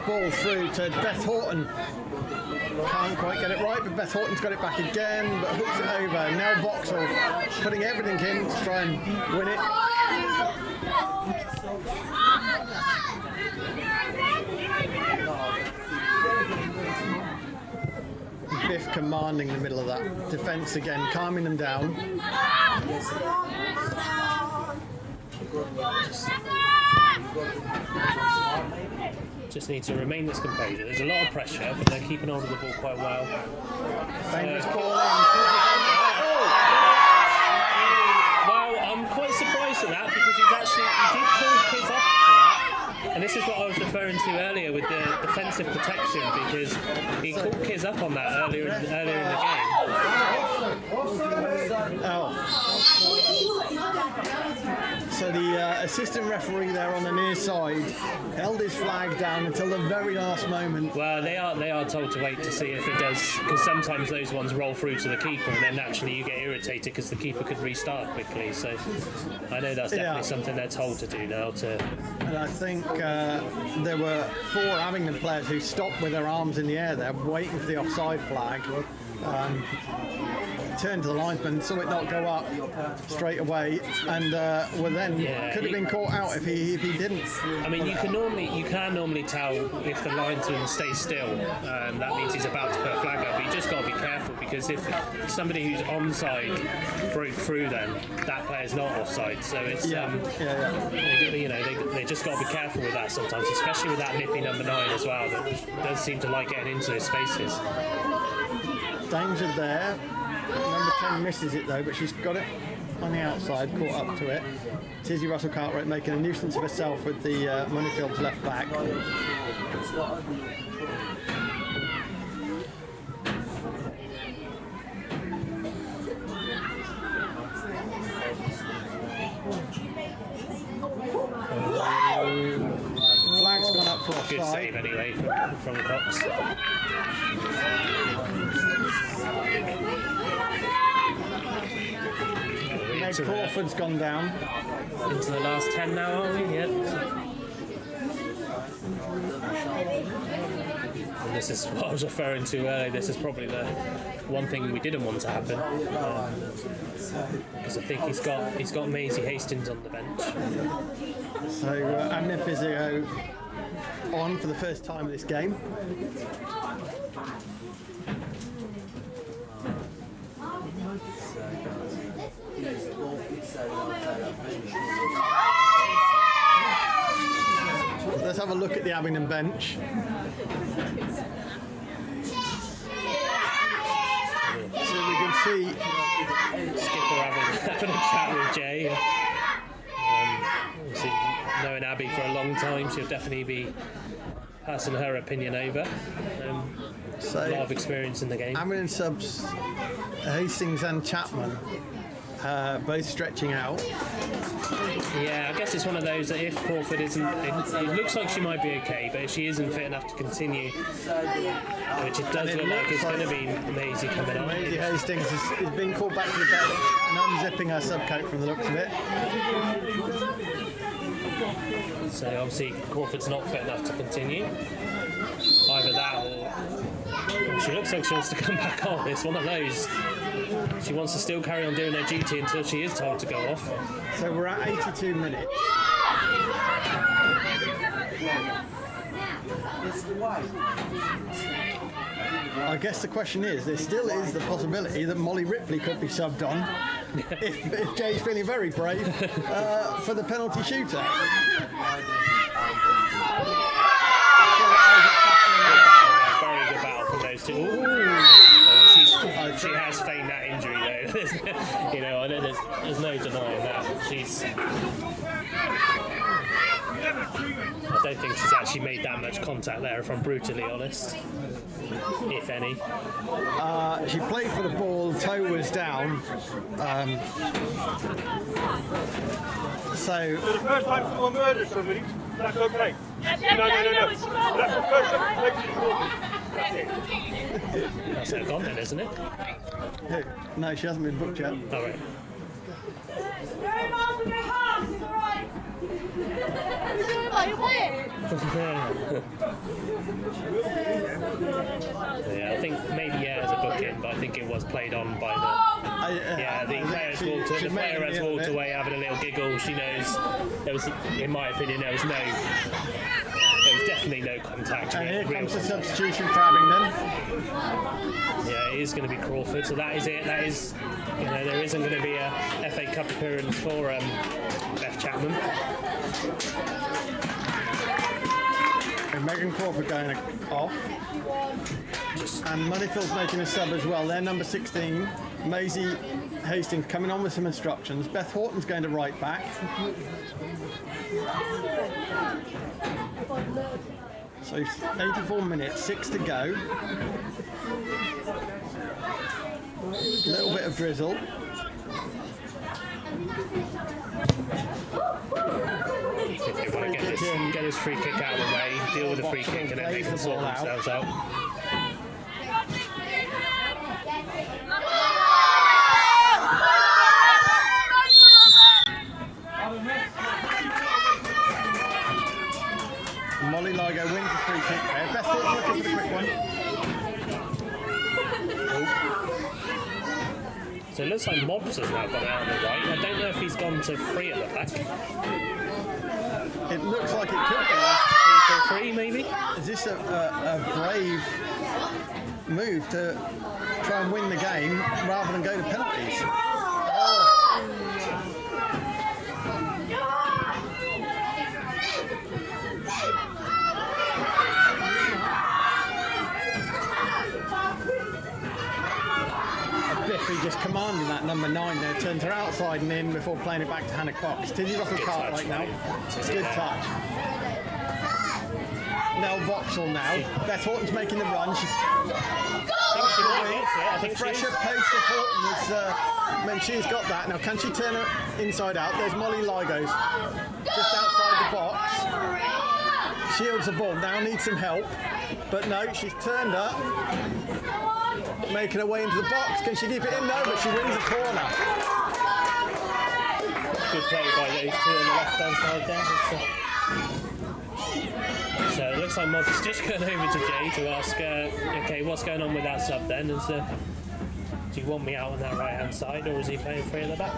Ball through to Beth Horton. Can't quite get it right, but Beth Horton's got it back again, but hooks it over. Now Boxall putting everything in to try and win it. Biff commanding the middle of that defence again, calming them down. Just need to remain as composure. There's a lot of pressure, but they're keeping hold of the ball quite well. Dangerous ball in. Well, I'm quite surprised at that because he did call Kiz off for that. And this is what I was referring to earlier with the defensive protection, because he called Kiz up on that earlier in the game. Oh. So the assistant referee there on the near side held his flag down until the very last moment. Well, they are told to wait to see if it does, because sometimes those ones roll through to the keeper, and then naturally you get irritated because the keeper could restart quickly. So I know that's definitely something they're told to do now. And I think there were 4 Abingdon players who stopped with their arms in the air there, waiting for the offside flag. Turned to the linesman, saw it not go up straight away, and could have been caught out if he didn't. I mean, you can normally tell if the linesman stays still. That means he's about to put a flag up. But you just got to be careful, because if somebody who's onside broke through, then that player's not offside. So it's they just got to be careful with that sometimes, especially with that nippy number 9 as well. That does seem to like getting into those spaces. Danger there. Number 10 misses it though, but she's got it on the outside, caught up to it. Tizzy Russell Cartwright making a nuisance of herself with the Moneyfields left back. Flag's gone up for offside. Good save anyway from Cox. Meg Crawford's gone down. Into the last 10 now, are we? Yep. And this is what I was referring to earlier. This is probably the one thing we didn't want to happen. Because I think he's got Maisie Hastings on the bench. So Amna Physio on for the first time of this game. Let's have a look at the Abingdon bench. So we can see Skipper having a chat with Jay. Obviously, knowing Abby for a long time, she'll definitely be passing her opinion over. so a lot of experience in the game. Abingdon subs Hastings and Chapman both stretching out. Yeah, I guess it's one of those that if Crawford isn't, it looks like she might be okay, but if she isn't fit enough to continue, which it does look like it's going to be Maisie coming on. Maisie Hastings has been called back to the bench and unzipping her subcoat from the looks of it. So obviously Crawford's not fit enough to continue. Either that or she looks like she wants to come back on. It's one of those. She wants to still carry on doing her duty until she is told to go off. So we're at 82 minutes. I guess the question is, there still is the possibility that Molly Ripley could be subbed on if Jay's feeling very brave for the penalty shooter. Very good battle from those two. She has feigned that injury though. You know, I know there's no denying that. I don't think she's actually made that much contact there, if I'm brutally honest, if any. She played for the ball, toe was down. So the first time someone murdered somebody, that's okay. No. That's the first time that's it. That's her gone then, isn't it? no, she hasn't been booked yet. All right. Yeah, I think maybe as a booking, but I think it was played on by the. The player has walked away having a little giggle. She knows there was, in my opinion, there was definitely no contact. And here comes the substitution for Abingdon. Yeah, it is going to be Crawford, so that is it. That is, there isn't going to be a FA Cup appearance for Beth Chapman. And Megan Crawford going off. And Moneyfields making a sub as well. They're number 16. Maisie Hastings coming on with some instructions. Beth Horton's going to right back. So 84 minutes, 6 to go. A little bit of drizzle. If they want to get this free kick out of the way, deal with the free kick, and then they can sort themselves out. Molly Ligo wins the free kick there. Beth Horton looking for the quick one. So it looks like Mobs has now gone out on the right. I don't know if he's gone to 3 at the back. It looks like it could be. 3 maybe? Is this a brave move to try and win the game rather than go to penalties? Biffy just commanding that number 9 there, turns her outside and in before playing it back to Hannah Cox. Tizzy Russell-Cartwright now. Good touch. Nell Vauxhall now. Beth Horton's making the run. The fresher pace of Horton was meant she's got that. Now can she turn her inside out? There's Molly Ligos just outside the box. Shields the ball. Now needs some help. But no, she's turned up. Making her way into the box. Can she keep it in? No, but she wins a corner. Good play by those two on the left-hand side there. So it looks like Mod's just going over to Jay to ask, okay, what's going on with that sub then? Do you want me out on that right-hand side, or is he playing 3 at the back?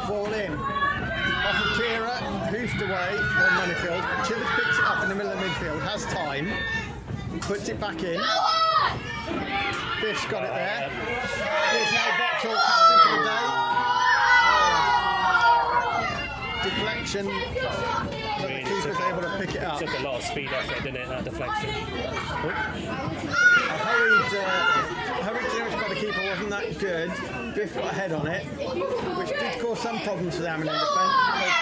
Ball in. Off of Kira, hoofed away on Moneyfield. Chivers picks it up in the middle of midfield, has time, puts it back in. Biff's got it there. There's now Vauxhall captain for the day. Deflection, but the keeper's able to pick it up. Took a lot of speed off it, didn't it, that deflection? Hurried clearance by the keeper wasn't that good. Biff got a head on it, which did cause some problems for the Abingdon defence.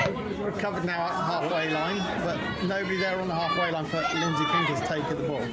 They've recovered now at the halfway line, but nobody there on the halfway line for Lindsay Pinker's take of the ball.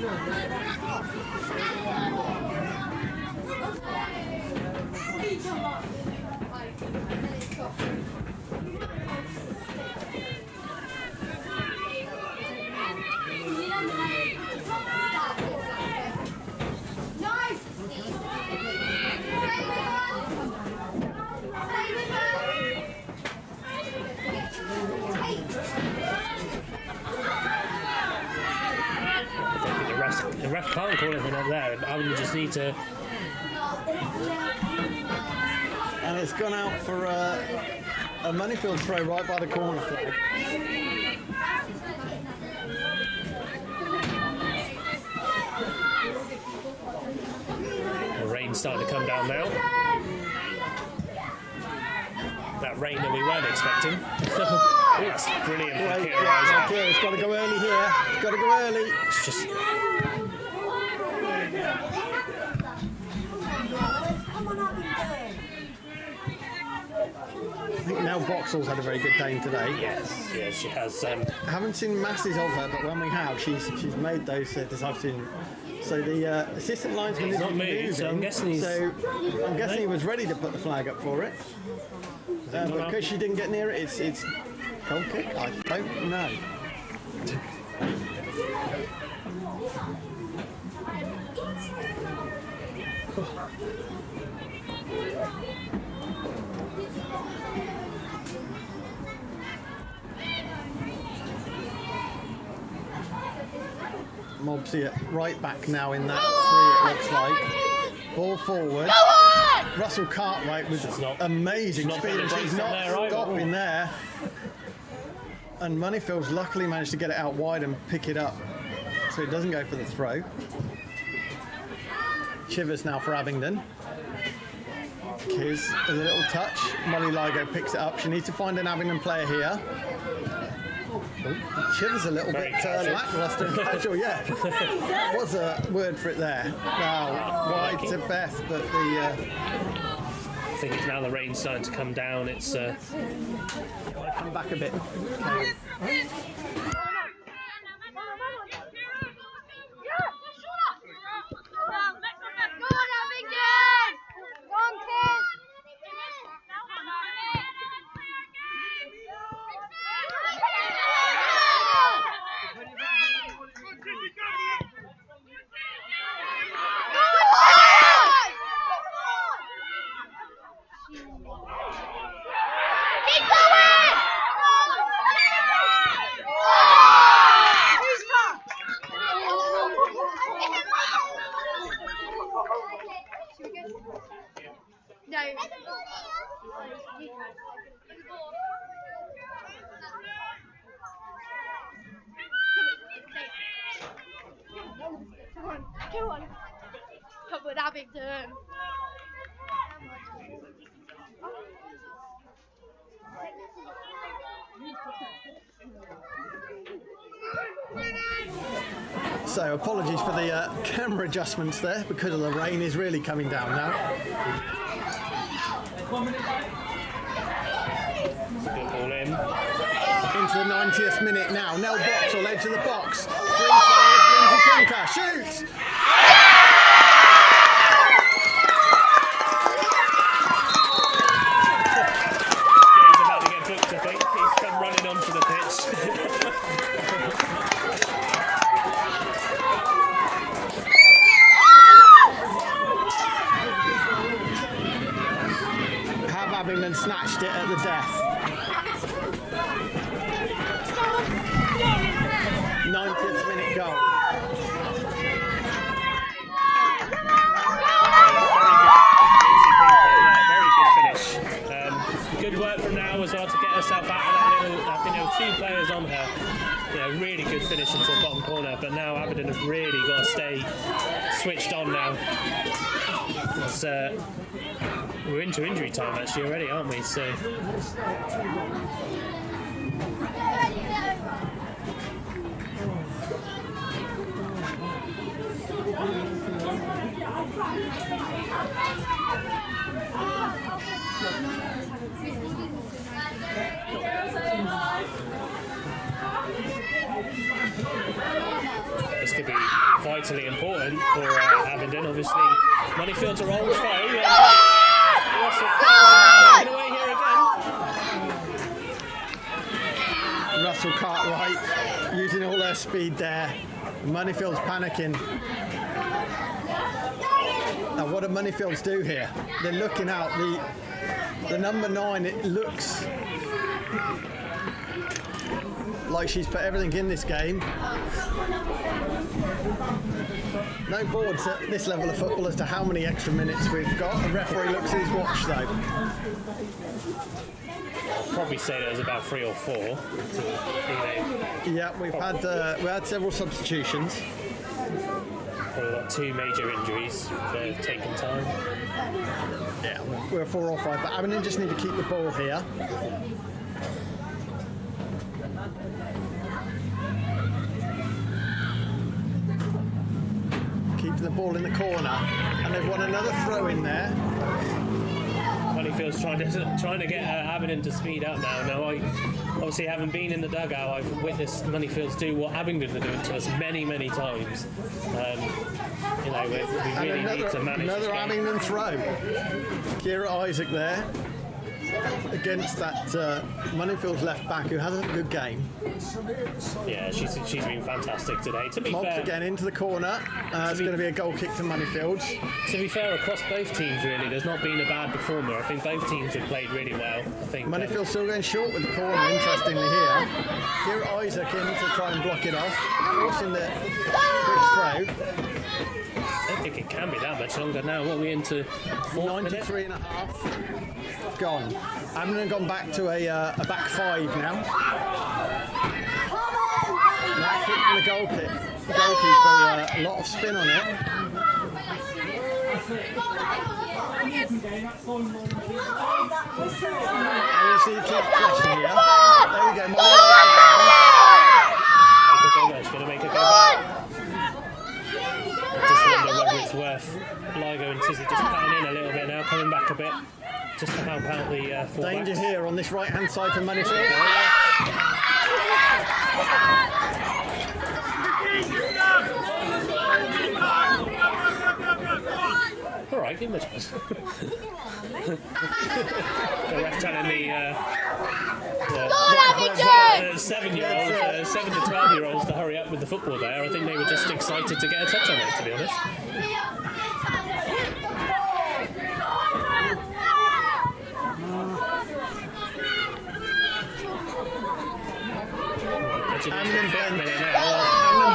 The ref can't call anything up there. I would just need to. And it's gone out for a Moneyfield throw right by the corner flag. The rain's starting to come down now. That rain that we weren't expecting. That's brilliant from Kira. Kira's got to go early here. It's got to go early. It's just. think Nell Boxall's had a very good game today. Yes, yeah, she has. I haven't seen masses of her, but when we have, she's made those decisive decisions. So the assistant linesman is not moving, so I'm guessing he was ready to put the flag up for it. But because she didn't get near it, it's goal kick. I don't know. Mobs here, right back now in that three, it looks like. Ball forward. Russell Cartwright was amazing speed, and she's not stopping there. And Moneyfields luckily managed to get it out wide and pick it up, so it doesn't go for the throw. Chivers now for Abingdon. Kiz with a little touch. Molly Ligo picks it up. She needs to find an Abingdon player here. Chivers a little bit lackluster and casual, yeah. That was a word for it there. Now, wide to Beth, but the... I think it's now the rain's starting to come down. It's... come back a bit. Okay. Come on. Come on, Abingdon. So apologies for the camera adjustments there because of the rain is really coming down now. Good ball in. Into the 90th minute now. Nell Boxall, edge of the box. Three players, Lindsay Pinker, shoots! Jay's about to get booked, I think. He's come running onto the pitch. Have Abingdon snatched it at the death. 90th minute goal. Very good finish. Good work from now as well to get herself out of that little. I think there were two players on her. Yeah, really good finish into the bottom corner. But now Abingdon has really got to stay switched on now. It's, we're into injury time actually already, aren't we? So. This could be vitally important for Abingdon. Obviously, Moneyfields are old foe. Russell away here again. Russell Cartwright using all their speed there. Moneyfields panicking. Now, what do Moneyfields do here? They're looking out. The number 9. It looks like she's put everything in this game. No boards at this level of football as to how many extra minutes we've got. The referee looks at his watch though. Probably say there's about 3 or 4. Yeah, we had several substitutions. Probably got 2 major injuries that have taken time. Yeah, we're 4 or 5, but Abingdon just need to keep the ball here. Keeping the ball in the corner, and they've won another throw in there. Moneyfields trying to get Abingdon to speed up now. Now, I obviously haven't been in the dugout. I've witnessed Moneyfields do what Abingdon are doing to us many times. You know, we really need to manage. Another Abingdon throw. Kira Isaac there against that Moneyfields left back who has a good game. Yeah, she's been fantastic today. To be Mobbs fair, again into the corner. It's going to be a goal kick to Moneyfields. To be fair, across both teams, really, there's not been a bad performer. I think both teams have played really well. I think Moneyfields still going short with the corner, interestingly here. Kira Isaac in to try and block it off, forcing the quick throw. I don't think it can be that much longer now. What are we into? 93 and a half. Gone. Abingdon gone back to a back five now. That kick from the goalkeeper, a lot of spin on it. And you see keep pressing here. There we go. She's going to make a go back. Just wonder whether it's worth Ligo and Tizzy just cutting in a little bit now, coming back a bit, just to help out the full Danger backs. here on this right hand side for Moneyfield. All right, give him a chance. The ref telling the 7-year-olds, 7 to 12-year-olds to hurry up with the football there. I think they were just excited to get a touch on it, to be honest. Abingdon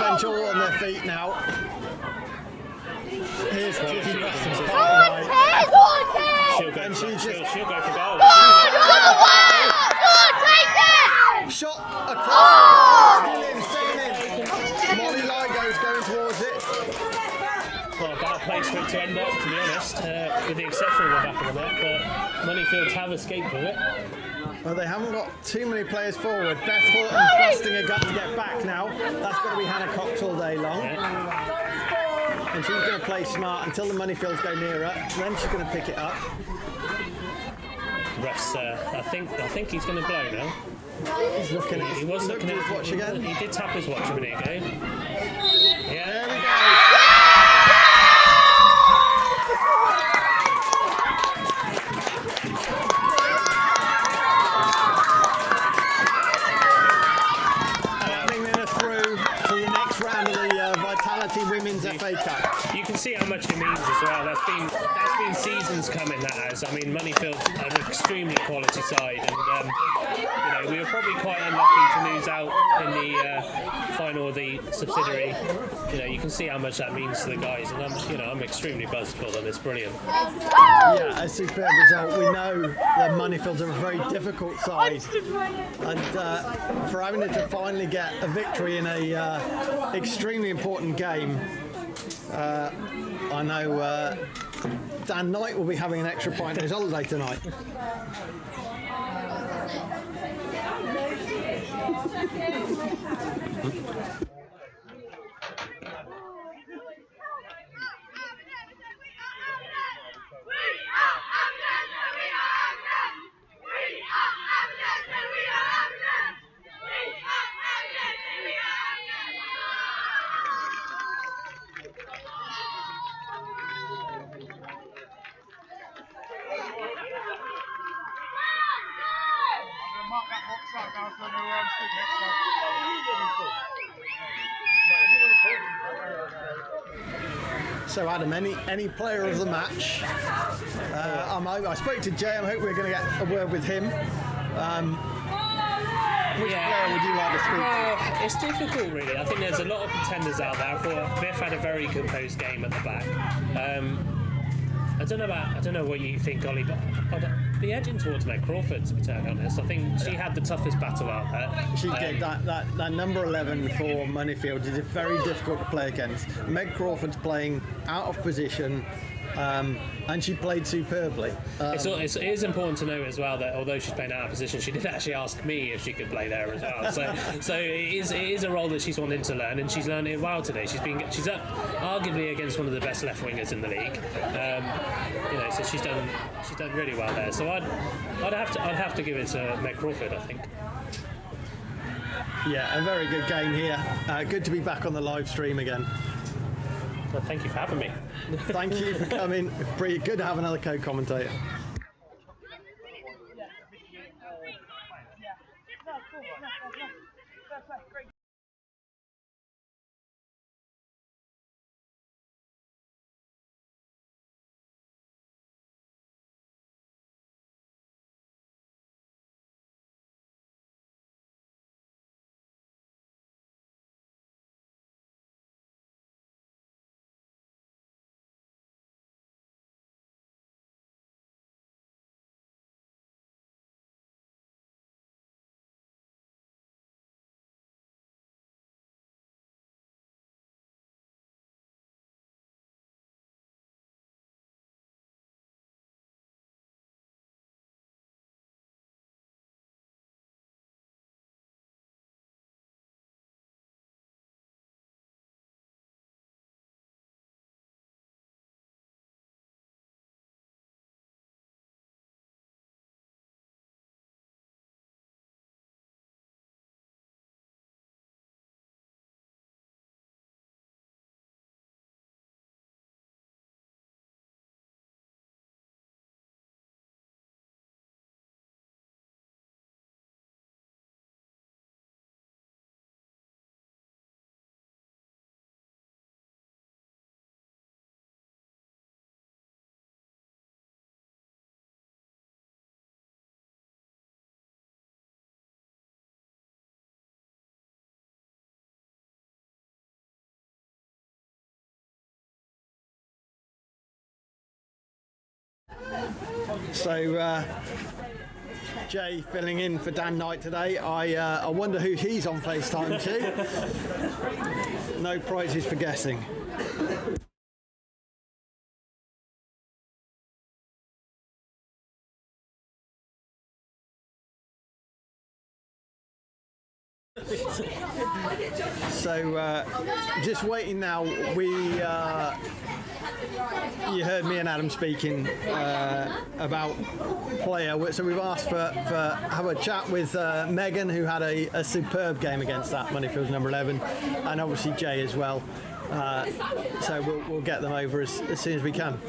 bench all on their feet now. Here's Tizzy Weston. She'll go for goal. Shot across. Staying in. Molly Ligo's going towards it. Well, a bad place for it to end up, to be honest, with the exception of the back of the net, but Moneyfields have escaped with it. Well, they haven't got too many players forward. Beth Horton busting a gut to get back now. That's going to be Hannah Cox all day long. Yeah. And she's going to play smart until the Moneyfields go near her. Then she's going to pick it up. Refs, I think he's going to blow now. He's looking at He was looking at his watch again. He did tap his watch a minute ago. Yeah. There we go. Women's FA Cup. You can see how much it means as well. That's been seasons coming. That has. I mean, Moneyfields are an extremely quality side, and you know, we were probably quite unlucky to lose out in the final of the subsidiary. You know, you can see how much that means to the guys, and I'm extremely buzzed for them. It's brilliant. Yeah, a superb result. We know that Moneyfields are a very difficult side, and for Abingdon to finally get a victory in a extremely important game. I know Dan Knight will be having an extra pint at his holiday tonight. So Adam, any player of the match? I spoke to Jay. I hope we're going to get a word with him. Which player would you like to speak to? It's difficult, really. I think there's a lot of contenders out there. I thought Biff had a very composed game at the back. I don't know what you think, Ollie, but I'd be edging towards Meg Crawford, to be totally honest. I think she had the toughest battle out there. She did. That number 11 for Moneyfield is very difficult to play against. Meg Crawford's playing out of position, and she played superbly. It is important to note as well that although she's playing out of position, she did actually ask me if she could play there as well. So it is a role that she's wanting to learn, and she's learned it well today. She's arguably against one of the best left wingers in the league. So she's done really well there. So I'd have to give it to Meg Crawford, I think. Yeah, a very good game here. Good to be back on the live stream again. Well, thank you for having me. Thank you for coming. Pretty good to have another co-commentator. So Jay filling in for Dan Knight today. I wonder who he's on FaceTime to. No prizes for guessing. So just waiting now. You heard me and Adam speaking about player, so we've asked for have a chat with Megan, who had a superb game against that Moneyfields number 11, and obviously Jay as well. So we'll get them over as soon as we can.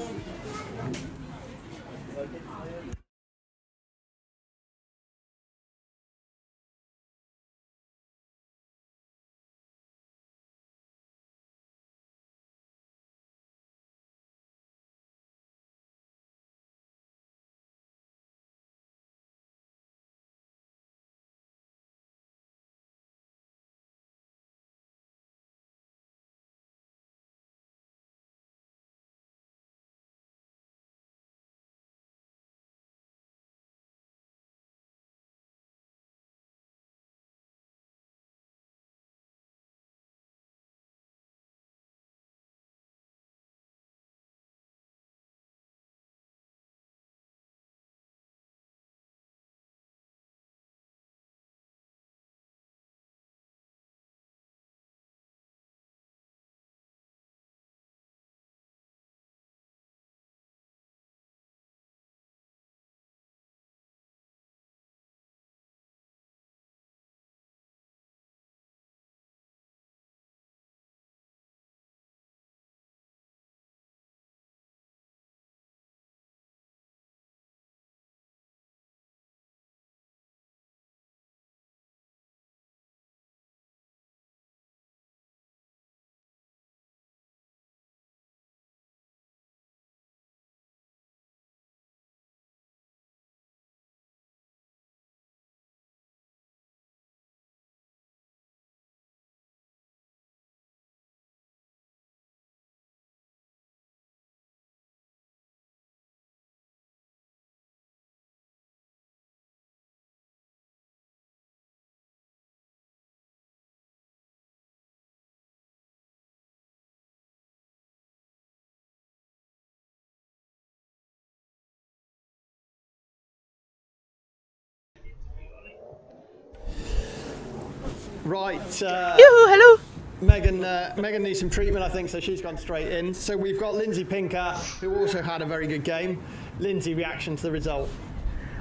Right. Hello. Megan needs some treatment, I think, so she's gone straight in. So we've got Lindsay Pinker, who also had a very good game. Lindsay, reaction to the result?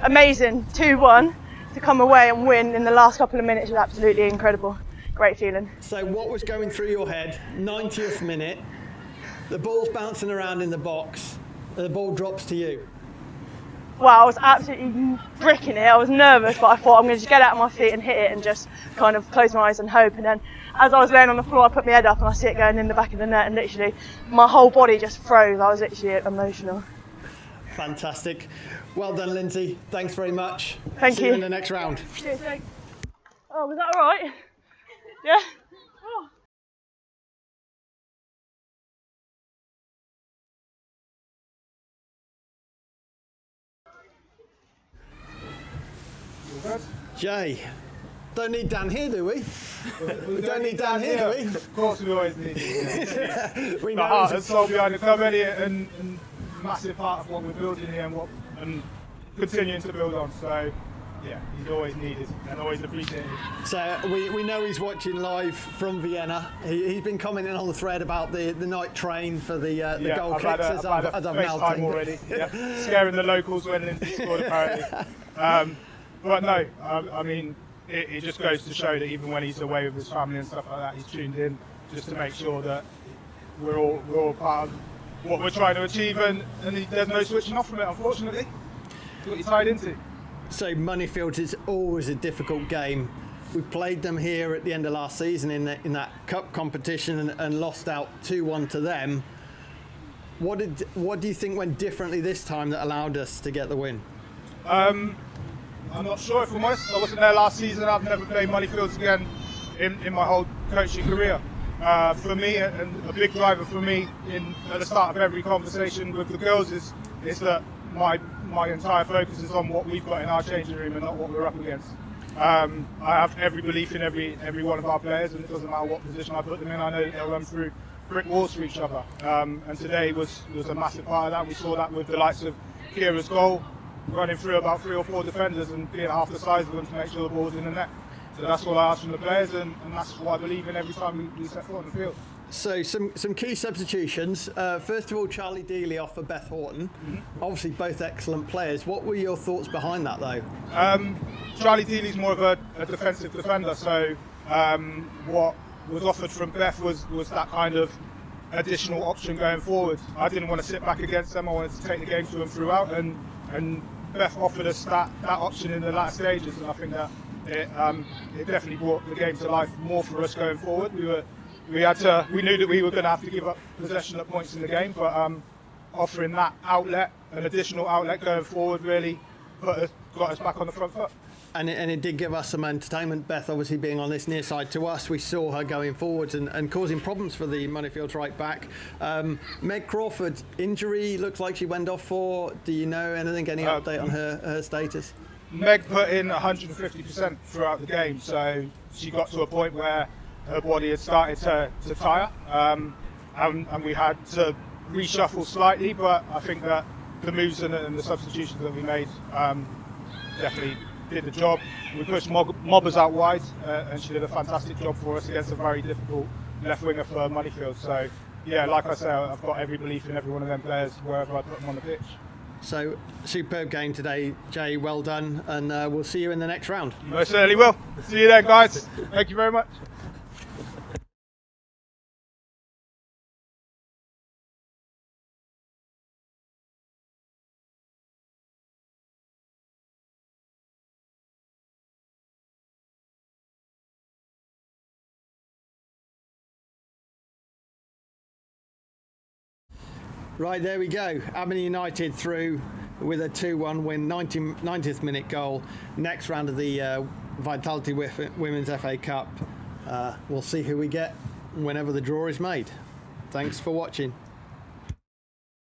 Amazing. 2-1 to come away and win in the last couple of minutes was absolutely incredible. Great feeling. So what was going through your head? 90th minute, the ball's bouncing around in the box, and the ball drops to you. Wow, I was absolutely bricking it. I was nervous, but I thought I'm going to just get out of my feet and hit it and just kind of close my eyes and hope. And then as I was laying on the floor, I put my head up and I see it going in the back of the net, and literally my whole body just froze. I was literally emotional. Fantastic. Well done, Lindsay. Thanks very much. Thank See you. you in the next round. Cheers, thanks. Oh, was that all right? Yeah? Oh. Jay, don't need Dan here, do we? We don't need Dan here, do we? Of course we always need it. We The know heart he's and soul behind the club, and massive part of what we're building here and continuing to build on. So, yeah, he's always needed and always appreciated. So we know he's watching live from Vienna. He's been commenting on the thread about the night train for the goal I've kicks, had as a I've now FaceTime seen. already. Yeah. Scaring the locals when Lindsay scored, apparently. But no, I mean, it just goes to show that even when he's away with his family and stuff like that, he's tuned in just to make sure that we're all part of what we're trying to achieve, and there's no switching off from it, unfortunately. That's what you're tied into. So Moneyfields is always a difficult game. We played them here at the end of last season in that cup competition and lost out 2-1 to them. What do you think went differently this time that allowed us to get the win? I'm not sure if I'm honest. I wasn't there last season. I've never played Moneyfields again in my whole coaching career. For me, and a big driver for me at the start of every conversation with the girls is that my entire focus is on what we've got in our changing room and not what we're up against. I have every belief in every one of our players, and it doesn't matter what position I put them in. I know that they'll run through brick walls for each other. And today was a massive part of that. We saw that with the likes of Kira's goal, running through about 3 or 4 defenders and being half the size of them to make sure the ball's in the net. So that's what I ask from the players, and that's what I believe in every time we set foot on the field. So some key substitutions. First of all, Charlie Dealey off for Beth Horton. Mm-hmm. Obviously both excellent players. What were your thoughts behind that though? Charlie Dealey's more of a defensive defender, so what was offered from Beth was that kind of additional option going forward. I didn't want to sit back against them. I wanted to take the game to them throughout, and Beth offered us that option in the last stages, and I think that it definitely brought the game to life more for us going forward. We knew that we were going to have to give up possession at points in the game, but offering that outlet, an additional outlet going forward, really got us back on the front foot. And it did give us some entertainment. Beth obviously being on this near side to us, we saw her going forwards and causing problems for the Moneyfields right back. Meg Crawford, injury, looks like she went off for. Do you know anything, any update on her status? Meg put in 150% throughout the game, so she got to a point where her body had started to tire, and we had to reshuffle slightly, but I think that the moves and the substitutions that we made definitely did the job. We pushed Mobbers out wide, and she did a fantastic job for us against a very difficult left winger for Moneyfield. So, yeah, like I say, I've got every belief in every one of them players wherever I put them on the pitch. So, superb game today, Jay. Well done, and we'll see you in the next round. Most certainly will. See you then, guys. Thank you very much. Right, there we go. Abingdon United through with a 2-1 win, 90th minute goal. Next round of the Vitality Women's FA Cup. We'll see who we get whenever the draw is made. Thanks for watching.